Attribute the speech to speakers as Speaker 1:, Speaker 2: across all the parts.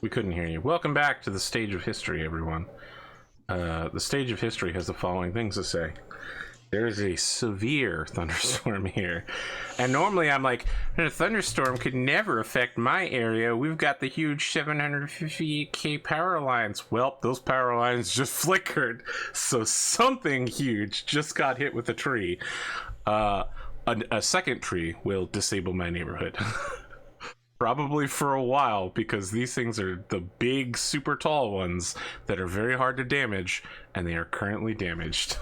Speaker 1: We couldn't hear you. Welcome back to the Stage of History, everyone. The Stage of History has the following things to say. There is a severe thunderstorm here. And normally I'm like, a thunderstorm could never affect my area. We've got the huge 758k power lines. Well, those power lines just flickered. So something huge just got hit with a tree. A second tree will disable my neighborhood. Probably for a while, because these things are the big, super tall ones that are very hard to damage, and they are currently damaged.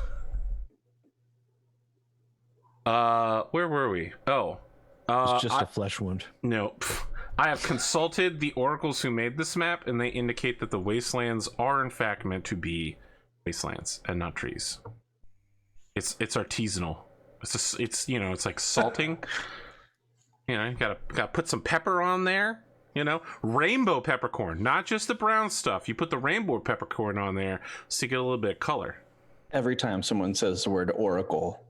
Speaker 1: Where were we? Oh.
Speaker 2: It's just a flesh wound.
Speaker 1: No. I have consulted the oracles who made this map, and they indicate that the wastelands are in fact meant to be wastelands and not trees. It's artisanal. It's you know, it's like salting. You know, you gotta put some pepper on there. You know, rainbow peppercorn, not just the brown stuff. You put the rainbow peppercorn on there so you get a little bit of color.
Speaker 3: Every time someone says the word oracle,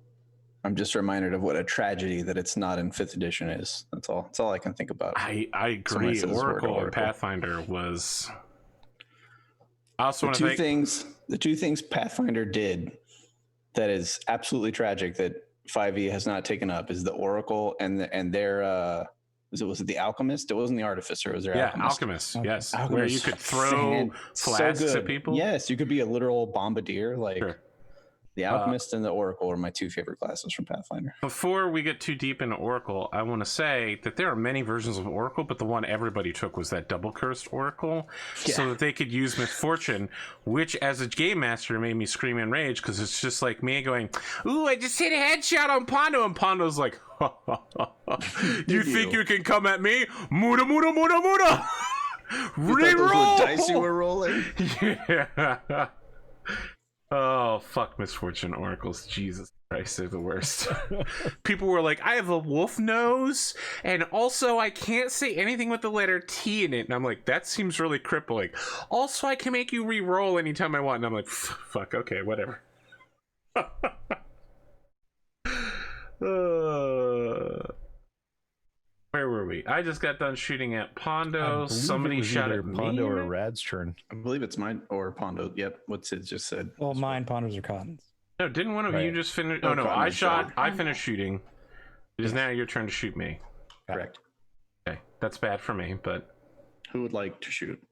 Speaker 3: I'm just reminded of what a tragedy that it's not in 5th edition is. That's all I can think about.
Speaker 1: I agree. Oracle and Pathfinder was. I also want to think
Speaker 3: the two things Pathfinder did that is absolutely tragic that 5e has not taken up is the Oracle and their was it the Alchemist? It wasn't the Artificer. It was their
Speaker 1: Alchemist. Yes,
Speaker 3: Alchemist.
Speaker 1: Where you could throw flasks at people.
Speaker 3: Yes, you could be a literal bombardier. Like
Speaker 1: sure.
Speaker 3: The Alchemist and the Oracle are my two favorite classes from Pathfinder.
Speaker 1: Before we get too deep into Oracle, I want to say that there are many versions of Oracle, but the one everybody took was that double cursed Oracle, so that they could use Misfortune, which as a game master made me scream in rage, because it's just like me going, ooh, I just hit a headshot on Pondo, and Pondo's like, you think you can come at me? Muda, muda, muda, muda! Reroll!
Speaker 3: Dice you were rolling?
Speaker 1: Yeah. Oh, fuck Misfortune Oracles. Jesus Christ, they're the worst. People were like, I have a wolf nose, and also I can't say anything with the letter T in it. And I'm like, that seems really crippling. Also, I can make you re-roll anytime I want. And I'm like, fuck, okay, whatever. Where were we? I just got done shooting at Pondo. Somebody shot at
Speaker 2: Pondo
Speaker 1: me.
Speaker 2: or Rad's turn.
Speaker 3: I believe it's mine or Pondo. Yep, what Sid just said.
Speaker 4: Well, mine, Pondos, or Cottons.
Speaker 1: No, didn't one of you just finish? Oh no, I finished shooting. It is now your turn to shoot me.
Speaker 3: Correct.
Speaker 1: Okay, that's bad for me, but
Speaker 3: who would like to shoot?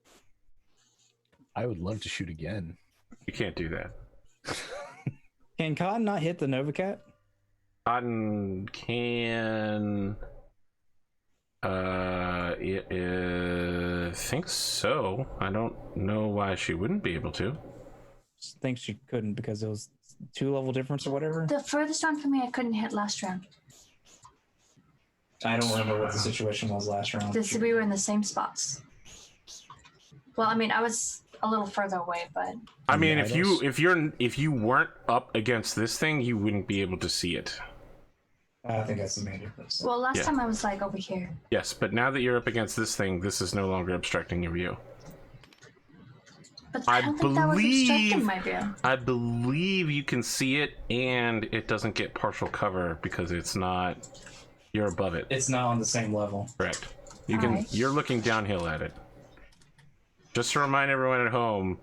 Speaker 2: I would love to shoot again.
Speaker 1: You can't do that.
Speaker 4: Can Cotton not hit the Novacat?
Speaker 1: Cotton can. I think so. I don't know why she wouldn't be able to.
Speaker 4: Just think she couldn't because it was 2 level difference or whatever.
Speaker 5: The furthest one for me, I couldn't hit last round.
Speaker 4: I don't remember what the situation was last round.
Speaker 5: We were in the same spots. Well, I mean, I was a little further away, but
Speaker 1: I mean, if you weren't up against this thing, you wouldn't be able to see it.
Speaker 4: I think that's the main difference.
Speaker 5: Well, last time I was like over here.
Speaker 1: Yes, but now that you're up against this thing, this is no longer obstructing your view.
Speaker 5: But I don't think that was obstructing my view.
Speaker 1: I believe you can see it, and it doesn't get partial cover because it's not. You're above it.
Speaker 4: It's not on the same level.
Speaker 1: Correct. You're looking downhill at it. Just to remind everyone at home,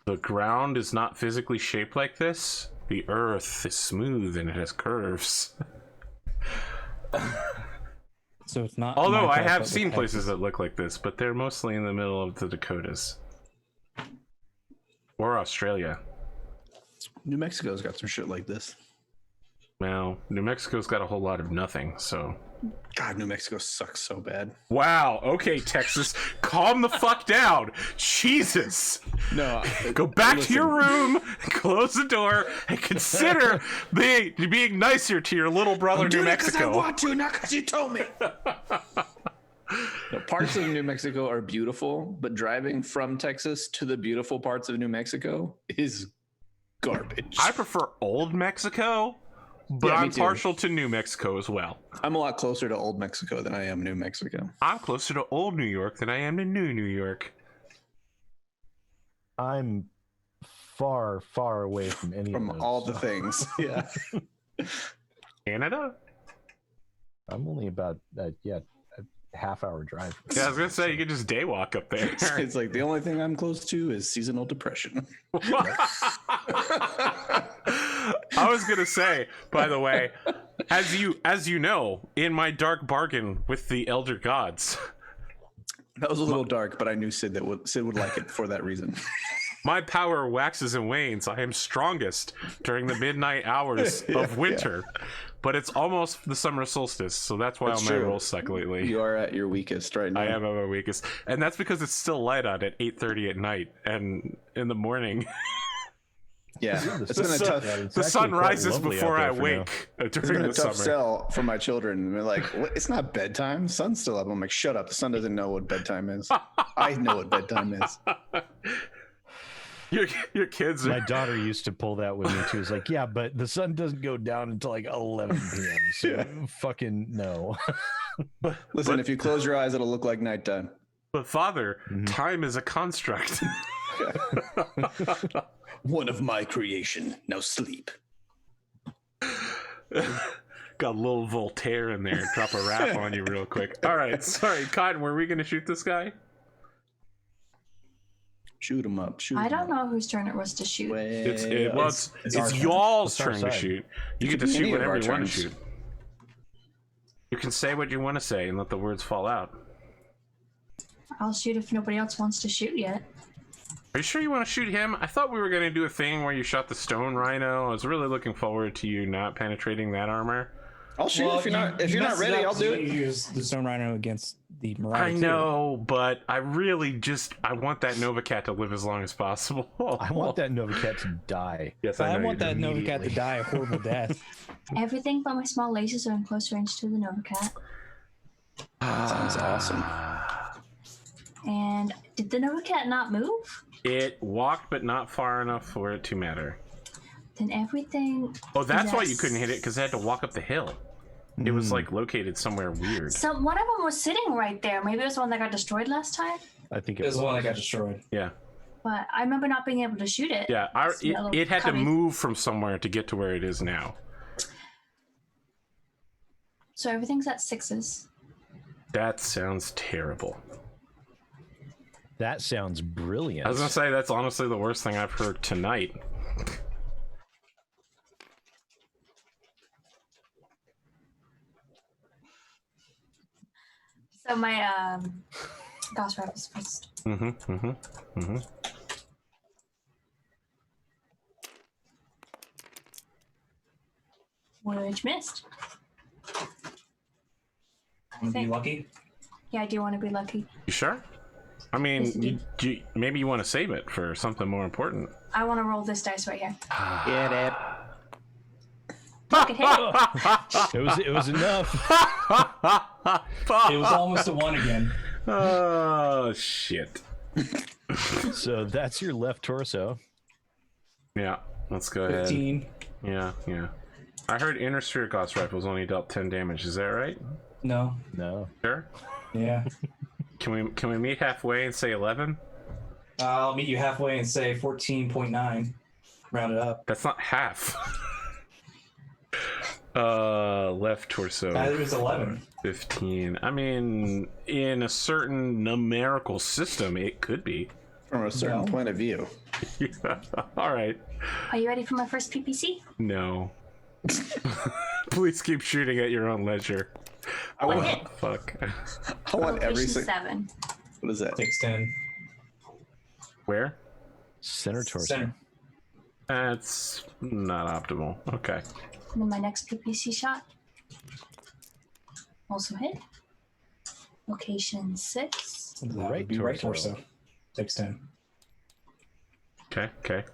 Speaker 1: the ground is not physically shaped like this. The earth is smooth and it has curves.
Speaker 4: So it's not.
Speaker 1: Although I have seen places that look like this, but they're mostly in the middle of the Dakotas or Australia.
Speaker 3: New Mexico's got some shit like this.
Speaker 1: Well, New Mexico's got a whole lot of nothing, so.
Speaker 3: God, New Mexico sucks so bad.
Speaker 1: Wow. Okay, Texas, calm the fuck down. Jesus.
Speaker 3: No.
Speaker 1: Go back to your room, close the door, and consider being nicer to your little brother, New Mexico.
Speaker 3: I want to, not because you told me. No, parts of New Mexico are beautiful, but driving from Texas to the beautiful parts of New Mexico is garbage.
Speaker 1: I prefer old Mexico. But yeah, I'm partial to New Mexico as well.
Speaker 3: I'm a lot closer to old Mexico than I am New Mexico.
Speaker 1: I'm closer to old New York than I am to New York.
Speaker 2: I'm far, far away from any
Speaker 3: from
Speaker 2: of those,
Speaker 3: all the things. Yeah.
Speaker 1: Canada?
Speaker 2: I'm only about half-hour drive.
Speaker 1: Yeah, I was gonna say you could just day walk up there.
Speaker 3: It's like the only thing I'm close to is seasonal depression.
Speaker 1: I was gonna say, by the way, as you know, in my dark bargain with the elder gods,
Speaker 3: That was a little dark, but I knew Sid would like it for that reason.
Speaker 1: my power waxes and wanes. I am strongest during the midnight hours of winter, but it's almost the summer solstice, so that's why all my rolls suck lately.
Speaker 3: You are at your weakest right now.
Speaker 1: I am at my weakest, and that's because it's still light out at 8:30 at night, and in the morning.
Speaker 3: Yeah, it's been a tough.
Speaker 1: The sun rises before I wake
Speaker 3: It's
Speaker 1: during
Speaker 3: been a
Speaker 1: the
Speaker 3: tough
Speaker 1: summer.
Speaker 3: sell for my children. They're like, what? It's not bedtime. Sun's still up. I'm like, shut up. The sun doesn't know what bedtime is. I know what bedtime is.
Speaker 1: Your kids are...
Speaker 2: My daughter used to pull that with me too. It's like, yeah, but the sun doesn't go down until like 11 p.m. So fucking no.
Speaker 3: Listen, if you close your eyes, it'll look like nighttime.
Speaker 1: But father, time is a construct.
Speaker 3: One of my creation. Now sleep.
Speaker 1: Got a little Voltaire in there. Drop a rap on you real quick. All right, sorry, Cotton. Were we going to shoot this guy?
Speaker 3: Shoot him up. Shoot.
Speaker 5: I
Speaker 3: 'em
Speaker 5: don't
Speaker 3: up.
Speaker 5: know whose turn it was to shoot.
Speaker 1: It's
Speaker 4: our turn.
Speaker 1: y'all's
Speaker 2: It's our
Speaker 1: turn to
Speaker 2: side.
Speaker 1: shoot. You get
Speaker 3: could
Speaker 1: to
Speaker 3: be
Speaker 1: shoot
Speaker 3: any of
Speaker 1: whatever
Speaker 3: our
Speaker 1: you want to
Speaker 3: turns.
Speaker 1: shoot. You can say what you want to say and let the words fall out.
Speaker 5: I'll shoot if nobody else wants to shoot yet.
Speaker 1: Are you sure you want to shoot him? I thought we were going to do a thing where you shot the stone rhino. I was really looking forward to you not penetrating that armor.
Speaker 3: I'll shoot if you're not ready. I'll do it.
Speaker 4: You use the stone rhino against the Mariah.
Speaker 1: I know, but I really I want that Nova Cat to live as long as possible.
Speaker 2: I want that Nova Cat to die.
Speaker 1: Yes,
Speaker 4: I
Speaker 1: know
Speaker 4: want
Speaker 1: you
Speaker 4: that
Speaker 1: do.
Speaker 4: Nova Cat to die a horrible death.
Speaker 5: Everything but my small lasers are in close range to the Nova Cat.
Speaker 3: Sounds awesome.
Speaker 5: And did the Nova Cat not move?
Speaker 1: It walked, but not far enough for it to matter.
Speaker 5: Then everything.
Speaker 1: Oh, that's why you
Speaker 5: Yes.
Speaker 1: couldn't hit it, because it had to walk up the hill. It was like located somewhere weird.
Speaker 5: So one of them was sitting right there. Maybe it was the one that got destroyed last time.
Speaker 2: I think
Speaker 4: It was the one that got destroyed.
Speaker 1: Yeah,
Speaker 5: But I remember not being able to shoot it.
Speaker 1: yeah. It had to
Speaker 5: Coming.
Speaker 1: move from somewhere to get to where it is now.
Speaker 5: So everything's at 6s.
Speaker 1: That sounds terrible.
Speaker 2: that sounds brilliant.
Speaker 1: I was gonna say that's honestly the worst thing I've heard tonight.
Speaker 5: So my Gauss Rap is first. Which missed. I
Speaker 4: Want to be
Speaker 5: think.
Speaker 4: lucky?
Speaker 5: Yeah, I do want to be lucky.
Speaker 1: You sure? I mean,
Speaker 5: Yes,
Speaker 1: maybe you want to save it for something more important.
Speaker 5: I want to roll this dice right here.
Speaker 3: Get it.
Speaker 5: Look, it hit.
Speaker 2: It was enough.
Speaker 4: It was almost a 1 again.
Speaker 1: Oh shit.
Speaker 2: So that's your left torso.
Speaker 1: Yeah, let's go ahead.
Speaker 4: 15.
Speaker 1: Yeah. I heard inner sphere Gauss rifles only dealt 10 damage. Is that right?
Speaker 4: No.
Speaker 2: No.
Speaker 1: Sure.
Speaker 4: Yeah.
Speaker 1: Can we meet halfway and say 11?
Speaker 4: I'll meet you halfway and say 14.9. Round it up.
Speaker 1: That's not half. Left torso.
Speaker 4: It was 11.
Speaker 1: 15. I mean, in a certain numerical system, it could be.
Speaker 3: From a certain
Speaker 4: No.
Speaker 3: point of view.
Speaker 1: Yeah. All right.
Speaker 5: Are you ready for my first PPC?
Speaker 1: No. Please keep shooting at your own leisure.
Speaker 3: I want,
Speaker 5: hit.
Speaker 1: Fuck.
Speaker 3: I want every
Speaker 5: Location
Speaker 3: single.
Speaker 5: 7.
Speaker 3: What is that?
Speaker 4: 610.
Speaker 1: Where?
Speaker 2: Center torso.
Speaker 4: Center.
Speaker 1: That's not optimal. Okay.
Speaker 5: And then my next PPC shot. Also hit. Location 6.
Speaker 4: That
Speaker 2: Right
Speaker 4: would be right
Speaker 2: torso.
Speaker 4: torso. 610.
Speaker 1: Okay.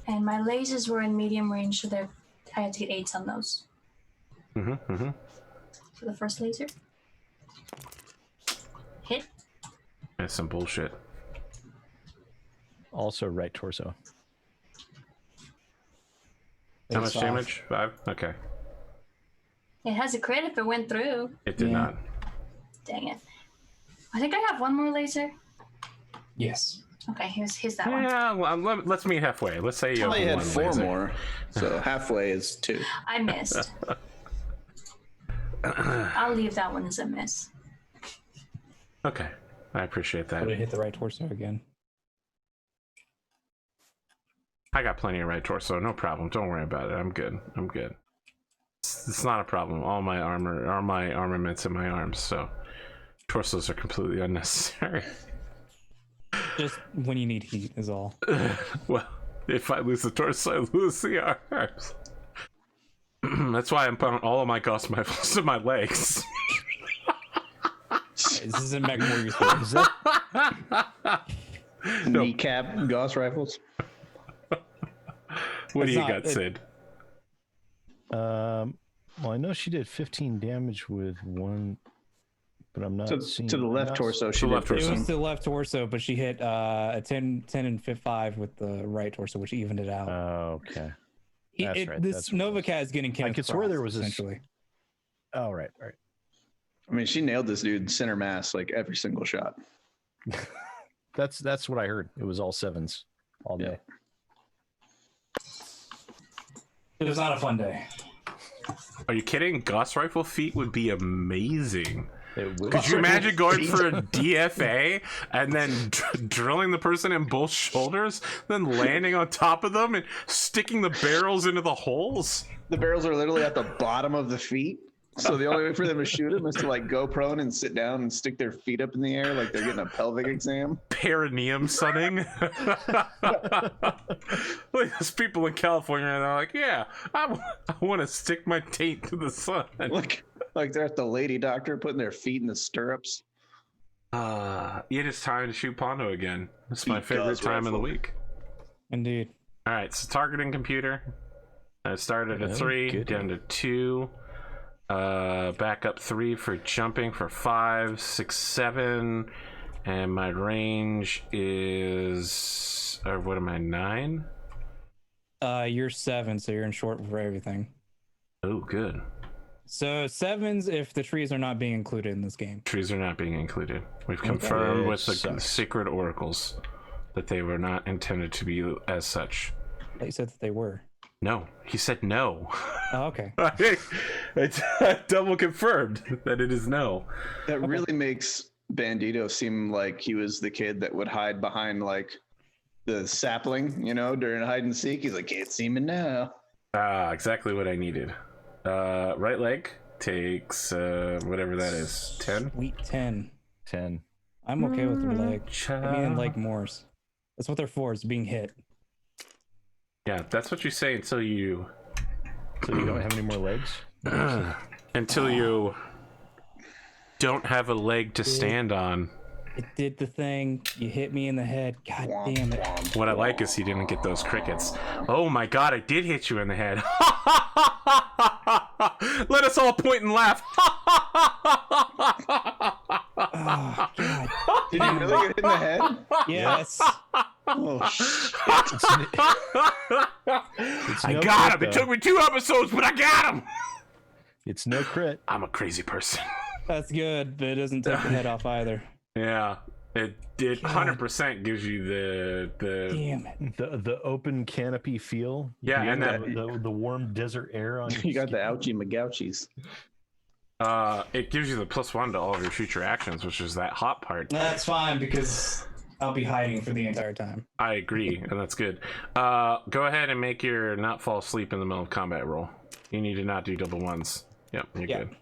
Speaker 5: And my lasers were in medium range, so I had to get 8s on those. So the first laser. Hit.
Speaker 1: That's some bullshit.
Speaker 2: Also right torso.
Speaker 1: How
Speaker 4: It's
Speaker 1: much
Speaker 4: 5.
Speaker 1: damage? 5? Okay.
Speaker 5: It has a crit if it went through.
Speaker 1: It did
Speaker 4: Yeah.
Speaker 1: not.
Speaker 5: Dang it. I think I have one more laser.
Speaker 4: Yes.
Speaker 5: Okay, here's that one.
Speaker 1: Yeah, well, let's meet halfway. Let's say you
Speaker 3: I only
Speaker 1: have
Speaker 3: had
Speaker 1: one
Speaker 3: 4
Speaker 1: laser.
Speaker 3: more, so halfway is 2.
Speaker 5: I missed. I'll leave that one as a miss.
Speaker 1: Okay, I appreciate that.
Speaker 4: Would it hit the right torso again?
Speaker 1: I got plenty of right torso, no problem. Don't worry about it. I'm good. It's not a problem. All my armaments in my arms, so torsos are completely unnecessary.
Speaker 4: Just when you need heat is all.
Speaker 1: Well, if I lose the torso, I lose the arms. That's why I'm putting all of my gauss rifles in my legs.
Speaker 4: This isn't Mechwarriors.
Speaker 2: Is that
Speaker 3: Kneecap Gauss rifles.
Speaker 1: What do you
Speaker 4: not-
Speaker 1: got, Sid?
Speaker 2: well, I know she did 15 damage with one, but I'm not seeing
Speaker 3: To the left
Speaker 2: else.
Speaker 3: torso. She
Speaker 1: To the
Speaker 3: did
Speaker 1: left torso.
Speaker 4: It
Speaker 3: 15.
Speaker 4: was the left torso, but she hit a 10 and 5 with the right torso, which evened it out.
Speaker 2: Oh, okay.
Speaker 4: He-
Speaker 2: that's
Speaker 4: it-
Speaker 2: right,
Speaker 4: This
Speaker 2: that's what it
Speaker 4: Nova
Speaker 2: was.
Speaker 4: Cat is getting Kenneth
Speaker 2: I could swear there
Speaker 4: Frost,
Speaker 2: was a
Speaker 4: essentially.
Speaker 2: Oh, right.
Speaker 3: I mean, she nailed this dude center mass like every single shot.
Speaker 2: That's what I heard. It was all sevens all day.
Speaker 4: It was not a fun day.
Speaker 1: Are you kidding? Gauss rifle feet would be amazing.
Speaker 2: It was.
Speaker 1: Could you imagine going for a DFA and then drilling the person in both shoulders, then landing on top of them and sticking the barrels into the holes?
Speaker 3: The barrels are literally at the bottom of the feet. So the only way for them to shoot them is to like go prone and sit down and stick their feet up in the air like they're getting a pelvic exam.
Speaker 1: Perineum sunning. Like there's people in California and they're like, yeah, I want to stick my taint to the sun.
Speaker 3: Like they're at the lady doctor putting their feet in the stirrups.
Speaker 1: It is time to shoot Pondo again. This is my
Speaker 3: He
Speaker 1: favorite
Speaker 3: does
Speaker 1: time of the
Speaker 3: rifle.
Speaker 1: week.
Speaker 4: Indeed.
Speaker 1: All right, so targeting computer. I started at
Speaker 2: Oh,
Speaker 1: 3,
Speaker 2: good.
Speaker 1: down to 2. Back up 3 for jumping for 5, 6, 7. And my range is... Or what am I, 9?
Speaker 4: You're 7, so you're in short for everything.
Speaker 1: Oh, good.
Speaker 4: So 7s if the trees are not being included in this game.
Speaker 1: Trees are not being included. We've confirmed
Speaker 2: It
Speaker 1: with the
Speaker 2: sucks.
Speaker 1: secret oracles that they were not intended to be as such.
Speaker 4: You said that they were.
Speaker 1: No, he said no.
Speaker 4: Oh, okay.
Speaker 1: It's double confirmed that it is no.
Speaker 3: That really makes Bandito seem like he was the kid that would hide behind like the sapling, during hide and seek. He's like, can't see me now.
Speaker 1: Exactly what I needed. Right leg takes whatever that is. 10.
Speaker 4: Sweet 10.
Speaker 2: 10.
Speaker 4: I'm okay with the leg. I mean, like Morse. That's what they're for, is being hit.
Speaker 1: Yeah, that's what you say until you
Speaker 2: So you don't have any more legs?
Speaker 1: until you don't have a leg to stand on.
Speaker 4: It did the thing. You hit me in the head. God damn it.
Speaker 1: What I like is he didn't get those crickets. Oh my god, I did hit you in the head. Let us all point and laugh.
Speaker 4: Oh, God.
Speaker 3: Did you really get hit in the head?
Speaker 4: Yes.
Speaker 3: Oh, shit.
Speaker 2: It's
Speaker 1: I
Speaker 2: no
Speaker 1: got him.
Speaker 2: crit,
Speaker 1: It
Speaker 2: though.
Speaker 1: took me 2 episodes, but I got him.
Speaker 2: It's no crit.
Speaker 1: I'm a crazy person.
Speaker 4: That's good, but it doesn't take the head off either.
Speaker 1: Yeah, it 100% gives you the
Speaker 4: Damn it.
Speaker 2: The open canopy feel.
Speaker 1: Yeah,
Speaker 2: You
Speaker 1: and
Speaker 2: got
Speaker 1: that
Speaker 2: the warm desert air on your
Speaker 3: You got the
Speaker 2: skin.
Speaker 3: ouchie McGouchies.
Speaker 1: it gives you the +1 to all of your future actions, which is that hot part.
Speaker 4: That's fine because I'll be hiding for the entire time.
Speaker 1: I agree, and that's good. Go ahead and make your not fall asleep in the middle of combat roll. You need to not do double ones. Yep, you're
Speaker 4: Yeah.
Speaker 1: good.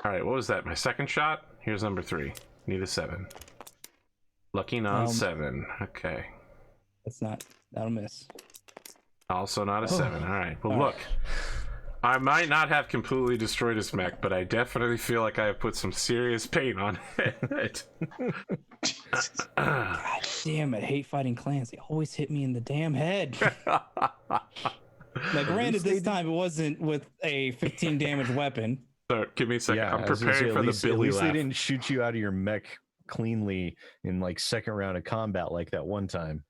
Speaker 1: All right, what was that? My second shot? Here's number 3. Need a 7. Lucky non 7. Okay.
Speaker 4: That'll miss.
Speaker 1: Also not a 7. All right. Well,
Speaker 4: All
Speaker 1: look. I might not have completely destroyed his mech, but I definitely feel like I have put some serious paint on it.
Speaker 4: God damn it. Hate fighting clans. They always hit me in the damn head. Now, granted, this time it wasn't with a 15 damage weapon.
Speaker 1: So, give me a second.
Speaker 2: Yeah,
Speaker 1: I'm
Speaker 2: I was gonna say,
Speaker 1: preparing for
Speaker 2: at least,
Speaker 1: the
Speaker 2: at
Speaker 1: Billy
Speaker 2: least
Speaker 1: laugh.
Speaker 2: they didn't shoot you out of your mech cleanly in like second round of combat like that one time.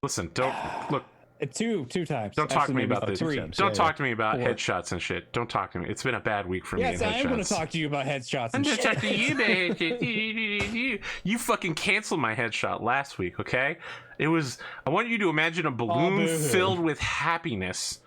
Speaker 1: Listen, don't look.
Speaker 4: Two times.
Speaker 1: Don't talk to me
Speaker 4: Actually, maybe
Speaker 1: about this.
Speaker 4: 3.
Speaker 2: times.
Speaker 1: Don't
Speaker 2: Yeah,
Speaker 1: talk to me about
Speaker 4: 4.
Speaker 1: headshots and shit. Don't talk to me. It's been a bad week for me.
Speaker 4: Yes,
Speaker 1: and
Speaker 4: I am going to
Speaker 1: headshots.
Speaker 4: talk to you about headshots
Speaker 1: I'm
Speaker 4: and
Speaker 1: just
Speaker 4: shit.
Speaker 1: talking to you, man. You fucking canceled my headshot last week, okay? It was. I want you to imagine a balloon
Speaker 4: boo-hoo.
Speaker 1: filled with happiness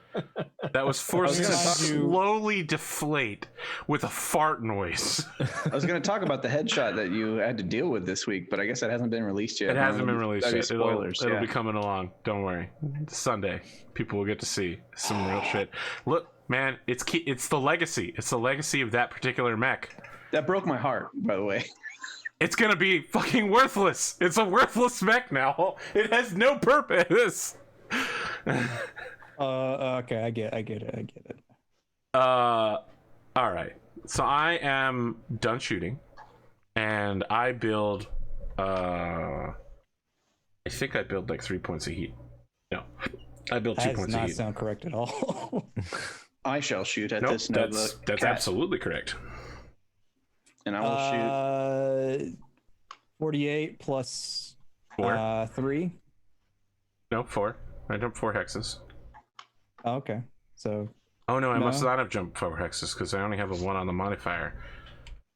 Speaker 1: That was forced to
Speaker 3: gonna talk-
Speaker 1: slowly deflate with a fart noise.
Speaker 3: I was going to talk about the headshot that you had to deal with this week, but I guess that hasn't been released yet.
Speaker 1: It hasn't been released
Speaker 3: That'd be
Speaker 1: yet.
Speaker 3: Spoilers.
Speaker 1: It'll
Speaker 3: yeah.
Speaker 1: be coming along. Don't worry. Sunday, people will get to see some real shit. Look, man, it's the legacy. It's the legacy of that particular mech.
Speaker 3: That broke my heart, by the way.
Speaker 1: It's gonna be fucking worthless. It's a worthless mech now. It has no purpose.
Speaker 4: Okay, I get it.
Speaker 1: All right. So I am done shooting, and I build. I think I build like 3 points of heat. No, I build 2
Speaker 4: That does
Speaker 1: points of
Speaker 4: not
Speaker 1: heat.
Speaker 4: sound correct at all.
Speaker 3: I shall shoot at
Speaker 1: Nope,
Speaker 3: this Nova
Speaker 1: that's
Speaker 3: cat,
Speaker 1: absolutely correct.
Speaker 3: and I will shoot.
Speaker 4: 48 plus
Speaker 1: 4.
Speaker 4: 3.
Speaker 1: No, 4. I jumped 4 hexes.
Speaker 4: Oh, okay, so
Speaker 1: Oh no, I must
Speaker 4: No.
Speaker 1: not have jumped 4 hexes because I only have a 1 on the modifier.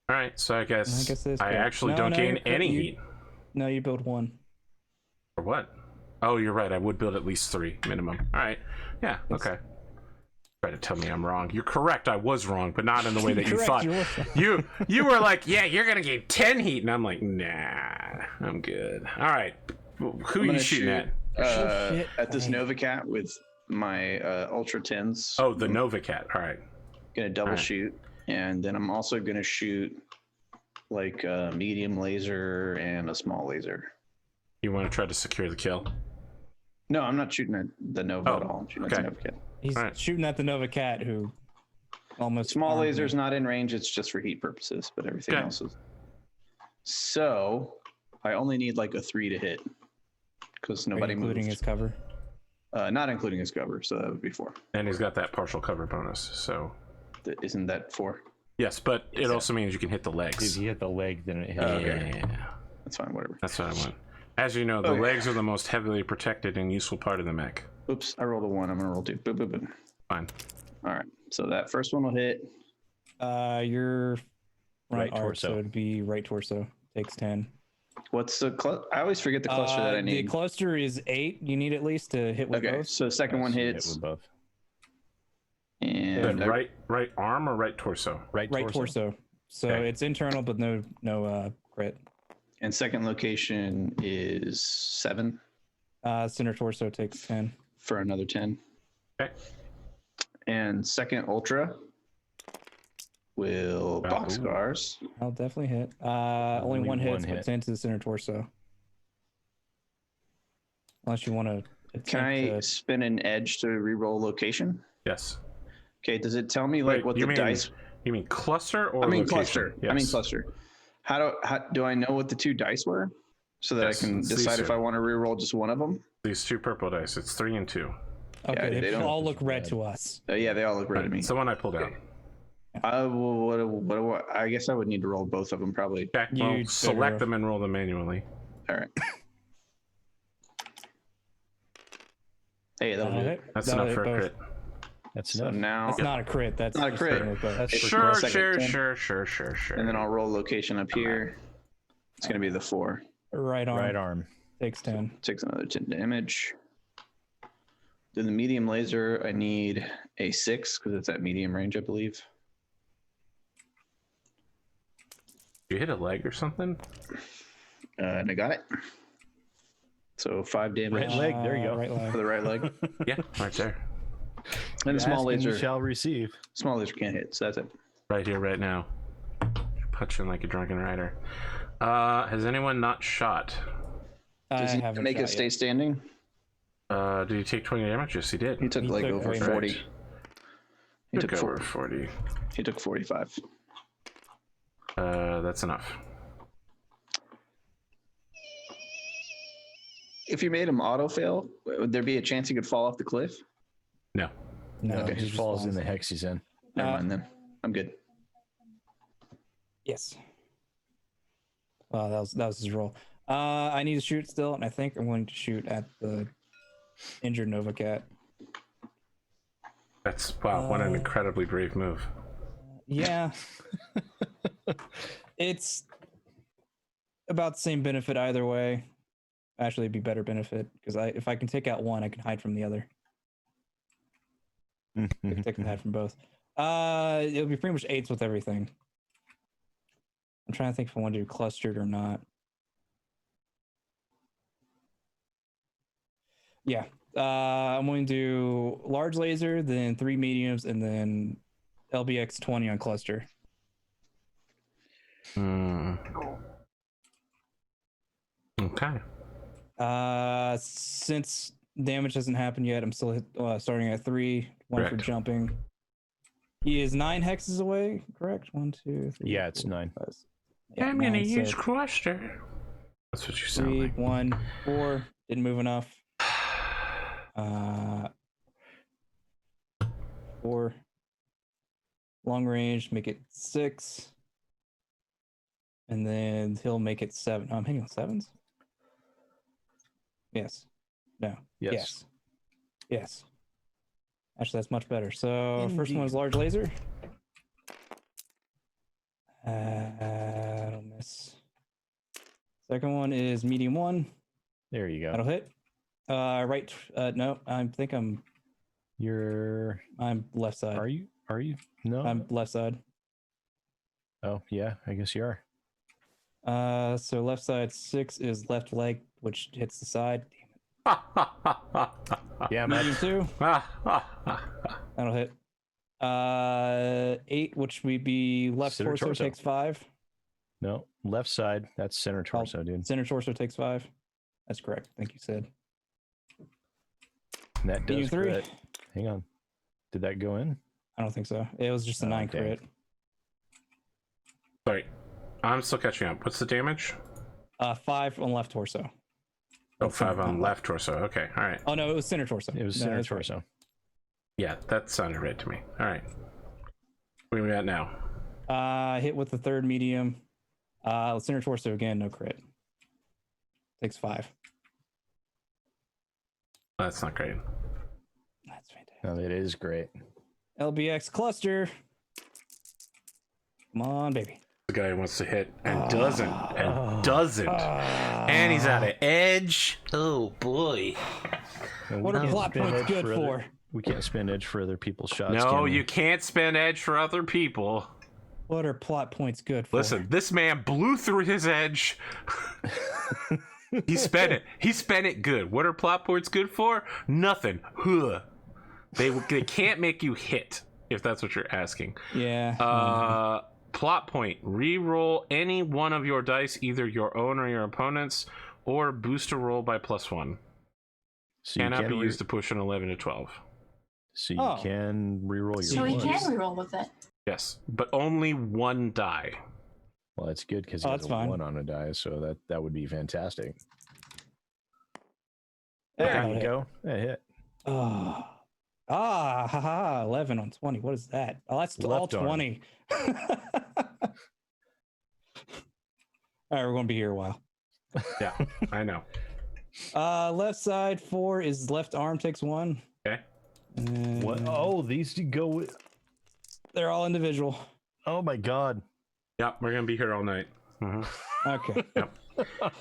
Speaker 1: All right, so I guess
Speaker 4: this
Speaker 1: I
Speaker 4: good.
Speaker 1: actually
Speaker 4: No,
Speaker 1: don't
Speaker 4: no,
Speaker 1: gain
Speaker 4: you-
Speaker 1: any
Speaker 4: you-
Speaker 1: heat.
Speaker 4: no, you build 1.
Speaker 1: Or what? Oh, you're right. I would build at least 3 minimum. All right. Yeah. Okay. Try to tell me I'm wrong. You're correct. I was wrong, but not in the way that you
Speaker 4: Correct,
Speaker 1: thought.
Speaker 4: you were.
Speaker 1: You were like, yeah, you're gonna gain 10 heat, and I'm like, nah, I'm good. All right. Who
Speaker 3: I'm
Speaker 1: are you
Speaker 3: gonna
Speaker 1: shooting
Speaker 3: shoot,
Speaker 1: at?
Speaker 4: Shit.
Speaker 3: at this Nova cat with my Ultra 10s.
Speaker 1: Oh, the Nova Cat. All right.
Speaker 3: Gonna double
Speaker 1: Alright.
Speaker 3: shoot, and then I'm also gonna shoot like a medium laser and a small laser.
Speaker 1: You want to try to secure the kill?
Speaker 3: No, I'm not shooting at the Nova
Speaker 1: Oh,
Speaker 3: at all. I'm shooting
Speaker 1: okay.
Speaker 3: at the Nova cat.
Speaker 4: He's
Speaker 1: Alright.
Speaker 4: shooting at the Nova Cat, who almost
Speaker 3: Small
Speaker 4: armed
Speaker 3: laser's
Speaker 4: me.
Speaker 3: not in range. It's just for heat purposes, but everything
Speaker 1: Okay.
Speaker 3: else is. So I only need like a 3 to hit because
Speaker 4: Are you
Speaker 3: nobody
Speaker 4: including
Speaker 3: moved.
Speaker 4: his cover.
Speaker 3: Not including his cover, so that would be 4.
Speaker 1: And he's got that partial cover bonus. So
Speaker 3: Isn't that 4?
Speaker 1: yes, but it also means you can hit the
Speaker 2: If
Speaker 1: legs.
Speaker 2: you hit the leg, then it hits.
Speaker 3: Okay.
Speaker 1: Yeah.
Speaker 3: That's fine. Whatever.
Speaker 1: That's what I want. As you know, the
Speaker 3: Okay.
Speaker 1: legs are the most heavily protected and useful part of the mech.
Speaker 3: Oops, I rolled a 1. I'm gonna roll 2. Boop, boop, boop.
Speaker 1: Fine.
Speaker 3: All right. So that first one will hit.
Speaker 4: Your front
Speaker 2: Right
Speaker 4: arc,
Speaker 2: torso.
Speaker 4: so it'd be right torso. Takes 10.
Speaker 3: What's the I always forget the cluster that I
Speaker 4: The
Speaker 3: need.
Speaker 4: cluster is 8. You need at least to hit with
Speaker 3: Okay,
Speaker 4: both.
Speaker 3: so second one
Speaker 2: Hit
Speaker 3: hits,
Speaker 2: with both.
Speaker 3: and
Speaker 1: Good. Right arm or right torso?
Speaker 2: Right
Speaker 4: torso. So
Speaker 1: Okay.
Speaker 4: it's internal, but no crit.
Speaker 3: and second location is 7
Speaker 4: Center torso takes 10.
Speaker 3: for another 10.
Speaker 1: Okay.
Speaker 3: And second ultra will box
Speaker 1: Ooh.
Speaker 3: scars.
Speaker 4: I'll definitely hit. Only one hit, but
Speaker 2: hit.
Speaker 4: 10 to the center torso. Unless you want to.
Speaker 3: Can I spin an edge to reroll location?
Speaker 1: Yes.
Speaker 3: Okay, does it tell me like
Speaker 1: Wait,
Speaker 3: what
Speaker 1: you
Speaker 3: the
Speaker 1: mean
Speaker 3: dice?
Speaker 1: You mean cluster or
Speaker 3: I mean
Speaker 1: location?
Speaker 3: cluster.
Speaker 1: Yes.
Speaker 3: I mean cluster. How do I know what the 2 dice were, so that
Speaker 1: Yes,
Speaker 3: I can
Speaker 1: it's
Speaker 3: decide
Speaker 1: these
Speaker 3: if
Speaker 1: two.
Speaker 3: I want to reroll just one of them?
Speaker 1: These 2 purple dice. It's 3 and 2.
Speaker 4: Okay,
Speaker 3: they
Speaker 4: they
Speaker 3: don't-
Speaker 4: all look red to us.
Speaker 3: Yeah, they all look red to me.
Speaker 1: It's the one I pulled out.
Speaker 3: I guess I would need to roll both of them probably.
Speaker 1: Okay.
Speaker 4: You
Speaker 1: Well,
Speaker 4: better-
Speaker 1: select them and roll them manually.
Speaker 3: All right. Hey, that'll do it.
Speaker 1: That's
Speaker 4: That'll
Speaker 1: enough
Speaker 4: hit
Speaker 1: for a
Speaker 4: both.
Speaker 1: crit.
Speaker 2: That's
Speaker 3: So
Speaker 2: enough.
Speaker 3: now,
Speaker 4: That's not a crit. That's
Speaker 3: Not a
Speaker 4: just
Speaker 3: crit.
Speaker 4: hitting with both.
Speaker 2: That's for
Speaker 1: Sure,
Speaker 3: second
Speaker 1: sure,
Speaker 3: 10.
Speaker 1: sure.
Speaker 3: and then I'll roll location up here. It's gonna be the 4.
Speaker 4: Right arm.
Speaker 2: Right arm.
Speaker 4: Takes 10.
Speaker 3: Takes another 10 damage. Then the medium laser, I need a 6 because it's at medium range, I believe.
Speaker 1: You hit a leg or something?
Speaker 3: And I got it. So 5 damage
Speaker 2: Right leg, there you go.
Speaker 4: Right leg.
Speaker 3: for the right leg.
Speaker 1: Yeah, right there.
Speaker 3: And the small
Speaker 2: Ask and you
Speaker 3: laser,
Speaker 2: shall receive.
Speaker 3: small laser can't hit, so that's it.
Speaker 1: Right here, right now. You're punching like a drunken rider. Has anyone not shot?
Speaker 3: Does
Speaker 4: I
Speaker 3: he
Speaker 4: haven't
Speaker 3: make
Speaker 4: shot
Speaker 3: it stay
Speaker 4: yet.
Speaker 3: standing?
Speaker 1: Did he take 20 damage? Yes, he did.
Speaker 3: He took
Speaker 4: He
Speaker 3: like
Speaker 4: took
Speaker 3: over
Speaker 4: way
Speaker 3: 40.
Speaker 1: much.
Speaker 3: He took,
Speaker 1: over
Speaker 3: 40.
Speaker 1: 40.
Speaker 3: He took 45.
Speaker 1: That's enough.
Speaker 3: If you made him auto fail, would there be a chance he could fall off the cliff?
Speaker 1: No.
Speaker 4: No,
Speaker 3: Okay,
Speaker 2: It
Speaker 4: he
Speaker 2: just falls in the
Speaker 4: in.
Speaker 2: hex he's in.
Speaker 3: Never
Speaker 4: Uh,
Speaker 3: mind then. I'm good.
Speaker 4: Yes. Well, that was his roll. I need to shoot still, and I think I'm going to shoot at the injured Nova Cat.
Speaker 1: That's, wow, what an incredibly brave move.
Speaker 4: Yeah. It's about the same benefit either way. Actually, it'd be better benefit because if I can take out one, I can hide from the other. Take the hat from both. It'll be pretty much 8s with everything. I'm trying to think if I want to do clustered or not. Yeah. I'm going to do large laser, then 3 mediums, and then LBX 20 on cluster.
Speaker 1: Okay.
Speaker 4: Since damage hasn't happened yet, I'm still starting at 3, 1 for
Speaker 1: Correct.
Speaker 4: jumping. He is 9 hexes away, correct? 1, 2, 3.
Speaker 2: Yeah, it's 9.
Speaker 4: 5, 6. Yeah,
Speaker 1: I'm gonna
Speaker 4: 9,
Speaker 1: use
Speaker 4: so
Speaker 1: cluster. That's what you sound
Speaker 4: 3,
Speaker 1: like.
Speaker 4: 1, 4. Didn't move enough. 4. Long range, make it 6. And then he'll make it 7. Oh, I'm hitting on 7s? Yes. No.
Speaker 2: Yes.
Speaker 4: Yes. Actually, that's much better. So first one
Speaker 2: Indeed.
Speaker 4: is large laser. Don't miss. Second one is medium 1.
Speaker 2: There you go.
Speaker 4: That'll hit. Right. No, I think I'm left side.
Speaker 2: Are you? No.
Speaker 4: I'm left side.
Speaker 2: Oh yeah, I guess you are.
Speaker 4: So left side 6 is left leg, which hits the side.
Speaker 2: Yeah,
Speaker 4: Medium
Speaker 2: Matt.
Speaker 4: 2. That'll hit. 8, which would be left
Speaker 2: Center
Speaker 4: torso,
Speaker 2: torso.
Speaker 4: takes 5.
Speaker 2: No, left side. That's center torso, dude.
Speaker 4: Center torso takes 5. That's correct. Thank you, Sid.
Speaker 2: And that does
Speaker 4: Medium 3.
Speaker 2: crit. Hang on. Did that go in?
Speaker 4: I don't think so. It was just a 9
Speaker 2: okay.
Speaker 4: crit.
Speaker 1: Sorry, I'm still catching up. What's the damage?
Speaker 4: 5 on left torso.
Speaker 1: Oh, 5 on left torso. Okay, all right.
Speaker 4: Oh no, it was center torso.
Speaker 2: It was
Speaker 4: No,
Speaker 2: center
Speaker 4: that's right.
Speaker 2: torso.
Speaker 1: Yeah, that sounded right to me. All right. Where are we at now?
Speaker 4: Hit with the 3rd medium. Center torso again, no crit. Takes 5.
Speaker 1: That's not great.
Speaker 4: That's fantastic.
Speaker 2: No, it is great.
Speaker 4: LBX cluster. Come on, baby.
Speaker 1: The guy who wants to hit and doesn't. And he's out of edge. Oh boy.
Speaker 2: And
Speaker 4: What
Speaker 2: we
Speaker 4: are
Speaker 2: can't
Speaker 4: plot
Speaker 2: spend
Speaker 4: points
Speaker 2: edge
Speaker 4: good
Speaker 2: other-
Speaker 4: for?
Speaker 2: We can't spend edge for other people's shots.
Speaker 1: No,
Speaker 2: can we?
Speaker 1: you can't spend edge for other people.
Speaker 4: What are plot points good for?
Speaker 1: Listen, this man blew through his edge. He spent it. He spent it good. What are plot points good for? Nothing. Huh. They can't make you hit, if that's what you're asking.
Speaker 4: Yeah.
Speaker 1: Plot point. Reroll any one of your dice, either your own or your opponent's, or boost a roll by +1.
Speaker 2: So you
Speaker 1: Cannot
Speaker 2: can
Speaker 1: be used to push an 11 to 12.
Speaker 2: So you
Speaker 4: Oh.
Speaker 2: can reroll your
Speaker 5: So he
Speaker 2: ones.
Speaker 5: can reroll with it.
Speaker 1: Yes, but only one die.
Speaker 2: Well, that's good because he
Speaker 4: Oh,
Speaker 2: has
Speaker 4: that's
Speaker 2: a
Speaker 4: fine.
Speaker 2: 1 on a die, so that would be fantastic.
Speaker 4: Yeah,
Speaker 2: There
Speaker 4: that'll
Speaker 2: you
Speaker 4: hit.
Speaker 2: go. That hit.
Speaker 4: Haha, 11 on 20. What is that? Oh, that's all
Speaker 2: Left arm.
Speaker 4: 20. All right, we're going to be here a while.
Speaker 1: Yeah, I know.
Speaker 4: Left side 4 is left arm takes 1.
Speaker 1: Okay.
Speaker 4: And
Speaker 2: What? Oh, these do go with.
Speaker 4: they're all individual.
Speaker 2: Oh my god.
Speaker 1: Yeah, we're gonna be here all night.
Speaker 4: Okay.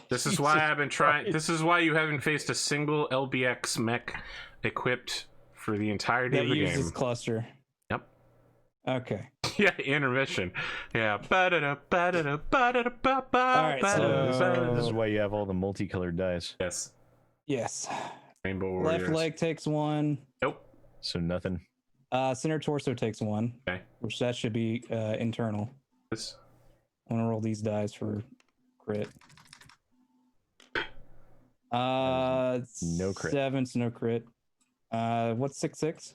Speaker 1: This is why I've been trying. This is why you haven't faced a single LBX mech equipped for the entirety
Speaker 4: That
Speaker 1: of the
Speaker 4: uses
Speaker 1: game.
Speaker 4: cluster.
Speaker 1: Yep.
Speaker 4: Okay.
Speaker 1: Yeah, intermission. Yeah.
Speaker 4: All right, so-
Speaker 2: This is why you have all the multicolored dice.
Speaker 1: Yes.
Speaker 4: Yes.
Speaker 1: Rainbow Warriors.
Speaker 4: Left leg takes 1.
Speaker 1: Nope.
Speaker 2: So nothing.
Speaker 4: Center torso takes 1.
Speaker 1: Okay.
Speaker 4: Which that should be internal.
Speaker 1: This.
Speaker 4: I'm gonna roll these dice for crit. No
Speaker 2: crit.
Speaker 4: 7's no crit. What's 6/6?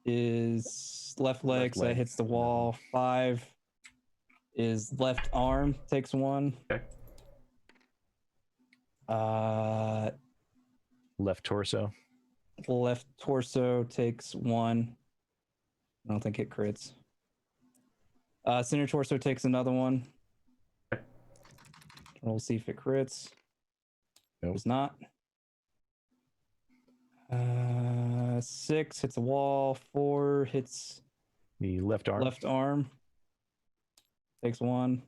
Speaker 4: Is left leg, so that
Speaker 2: leg.
Speaker 4: hits the wall. 5 is left arm, takes 1.
Speaker 1: Okay.
Speaker 2: Left torso.
Speaker 4: Left torso takes 1. I don't think it crits. Center torso takes another 1. We'll see if it crits.
Speaker 2: Nope.
Speaker 4: It's not. 6 hits the wall. 4 hits
Speaker 2: The left arm.
Speaker 4: left arm. Takes 1.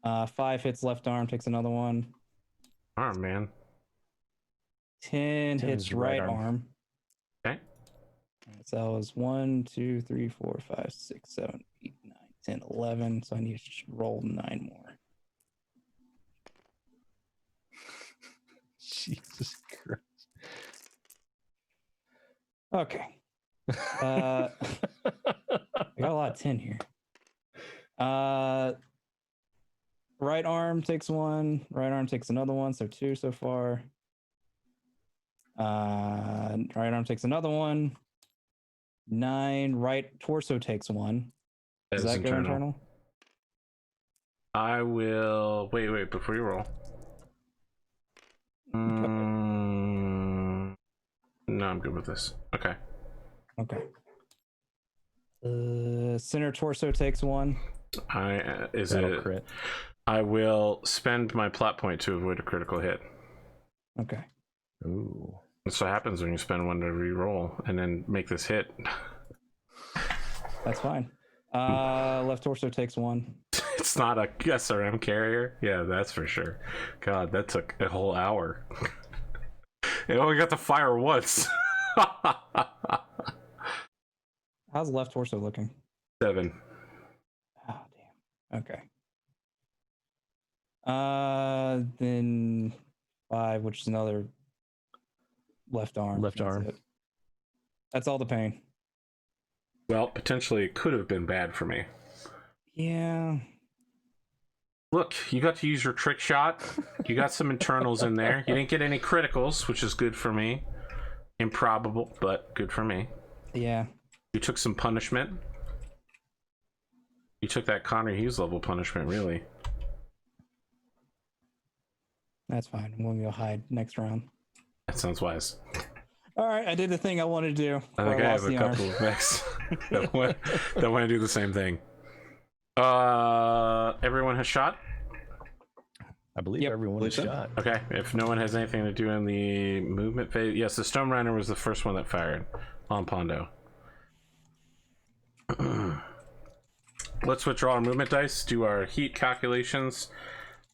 Speaker 4: 5 hits left arm. Takes another 1.
Speaker 1: Arm, man.
Speaker 4: 10
Speaker 2: 10
Speaker 4: hits
Speaker 2: is
Speaker 4: right
Speaker 2: right arm.
Speaker 4: arm.
Speaker 1: Okay.
Speaker 4: So that was 1, 2, 3, 4, 5, 6, 7, 8, 9, 10, 11. So I need to roll 9 more.
Speaker 2: Jesus Christ.
Speaker 4: Okay. I got a lot of 10 here. Right arm takes 1. Right arm takes another 1. So 2 so far. Right arm takes another 1. 9. Right torso takes 1. Does that go internal?
Speaker 1: I will wait before you roll. No, I'm good with this. Okay.
Speaker 4: Okay. Center torso takes 1.
Speaker 2: That'll crit.
Speaker 1: I will spend my plot point to avoid a critical hit.
Speaker 4: Okay.
Speaker 2: Ooh.
Speaker 1: That's what happens when you spend 1 to re-roll and then make this hit.
Speaker 4: That's fine. Left torso takes 1.
Speaker 1: It's not a SRM carrier. Yeah, that's for sure. God, that took a whole hour. It only got to fire once.
Speaker 4: How's left torso looking?
Speaker 1: 7.
Speaker 4: Oh damn. Okay. Then 5, which is another left arm.
Speaker 2: Left
Speaker 4: That's
Speaker 2: arm.
Speaker 4: it. That's all the pain.
Speaker 1: Well, potentially it could have been bad for me.
Speaker 4: Yeah.
Speaker 1: Look, you got to use your trick shot. You got some internals in there. You didn't get any criticals, which is good for me. Improbable, but good for me.
Speaker 4: Yeah.
Speaker 1: You took some punishment. You took that Connor Hughes level punishment, really.
Speaker 4: That's fine. I'm going to go hide next round.
Speaker 1: That sounds wise.
Speaker 4: All right, I did the thing I wanted to do.
Speaker 1: I think I have
Speaker 4: lost
Speaker 1: a
Speaker 4: the
Speaker 1: couple
Speaker 4: arm.
Speaker 1: of mechs that want to do the same thing. Everyone has shot?
Speaker 2: I believe
Speaker 4: Yep.
Speaker 2: everyone is shot.
Speaker 1: Okay, if no one has anything to do in the movement phase. Yes, the Stone Runner was the first one that fired on Pondo. Let's withdraw our movement dice, do our heat calculations.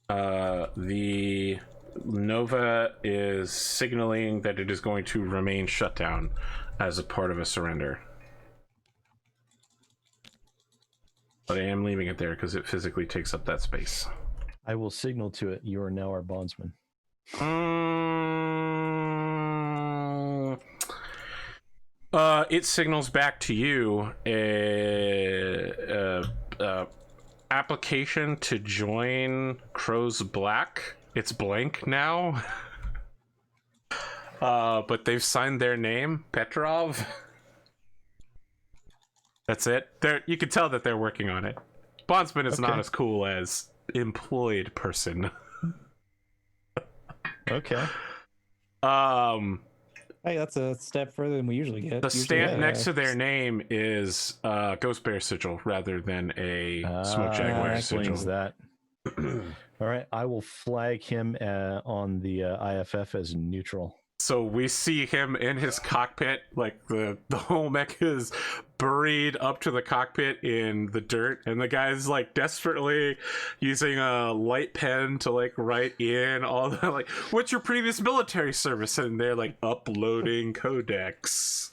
Speaker 1: The Nova is signaling that it is going to remain shut down as a part of a surrender. But I am leaving it there because it physically takes up that space.
Speaker 2: I will signal to it. You are now our bondsman.
Speaker 1: It signals back to you application to join Crow's Black. It's blank now. But they've signed their name, Petrov. That's it. You can tell that they're working on it. Bondsman is not as cool as employed person.
Speaker 2: Okay.
Speaker 4: Hey, that's a step further than we usually get.
Speaker 1: The
Speaker 4: Usually,
Speaker 1: stamp next to their name is Ghost Bear sigil rather than a Smoke Jaguar sigil.
Speaker 2: Explains that. All right, I will flag him on the IFF as neutral.
Speaker 1: So we see him in his cockpit, like the whole mech is buried up to the cockpit in the dirt, and the guy's like desperately using a light pen to like write in all the like, what's your previous military service? And they're like uploading codex.